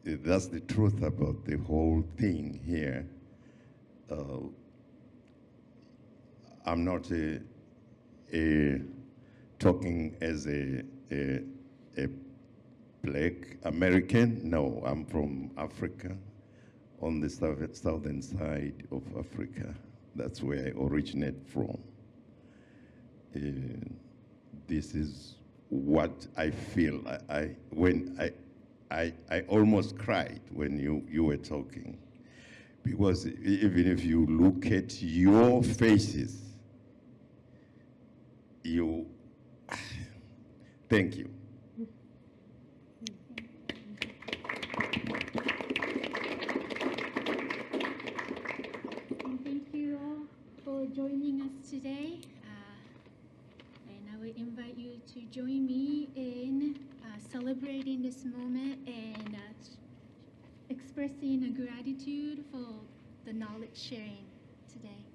that's the truth about the whole thing here. I'm not talking as a Black American. No, I'm from Africa, on the southern side of Africa. That's where I originate from. This is what I feel. I almost cried when you were talking. Because even if you look at your faces, thank you. And thank you all for joining us today. And I would invite you to join me in celebrating this moment and expressing a gratitude for the knowledge sharing today.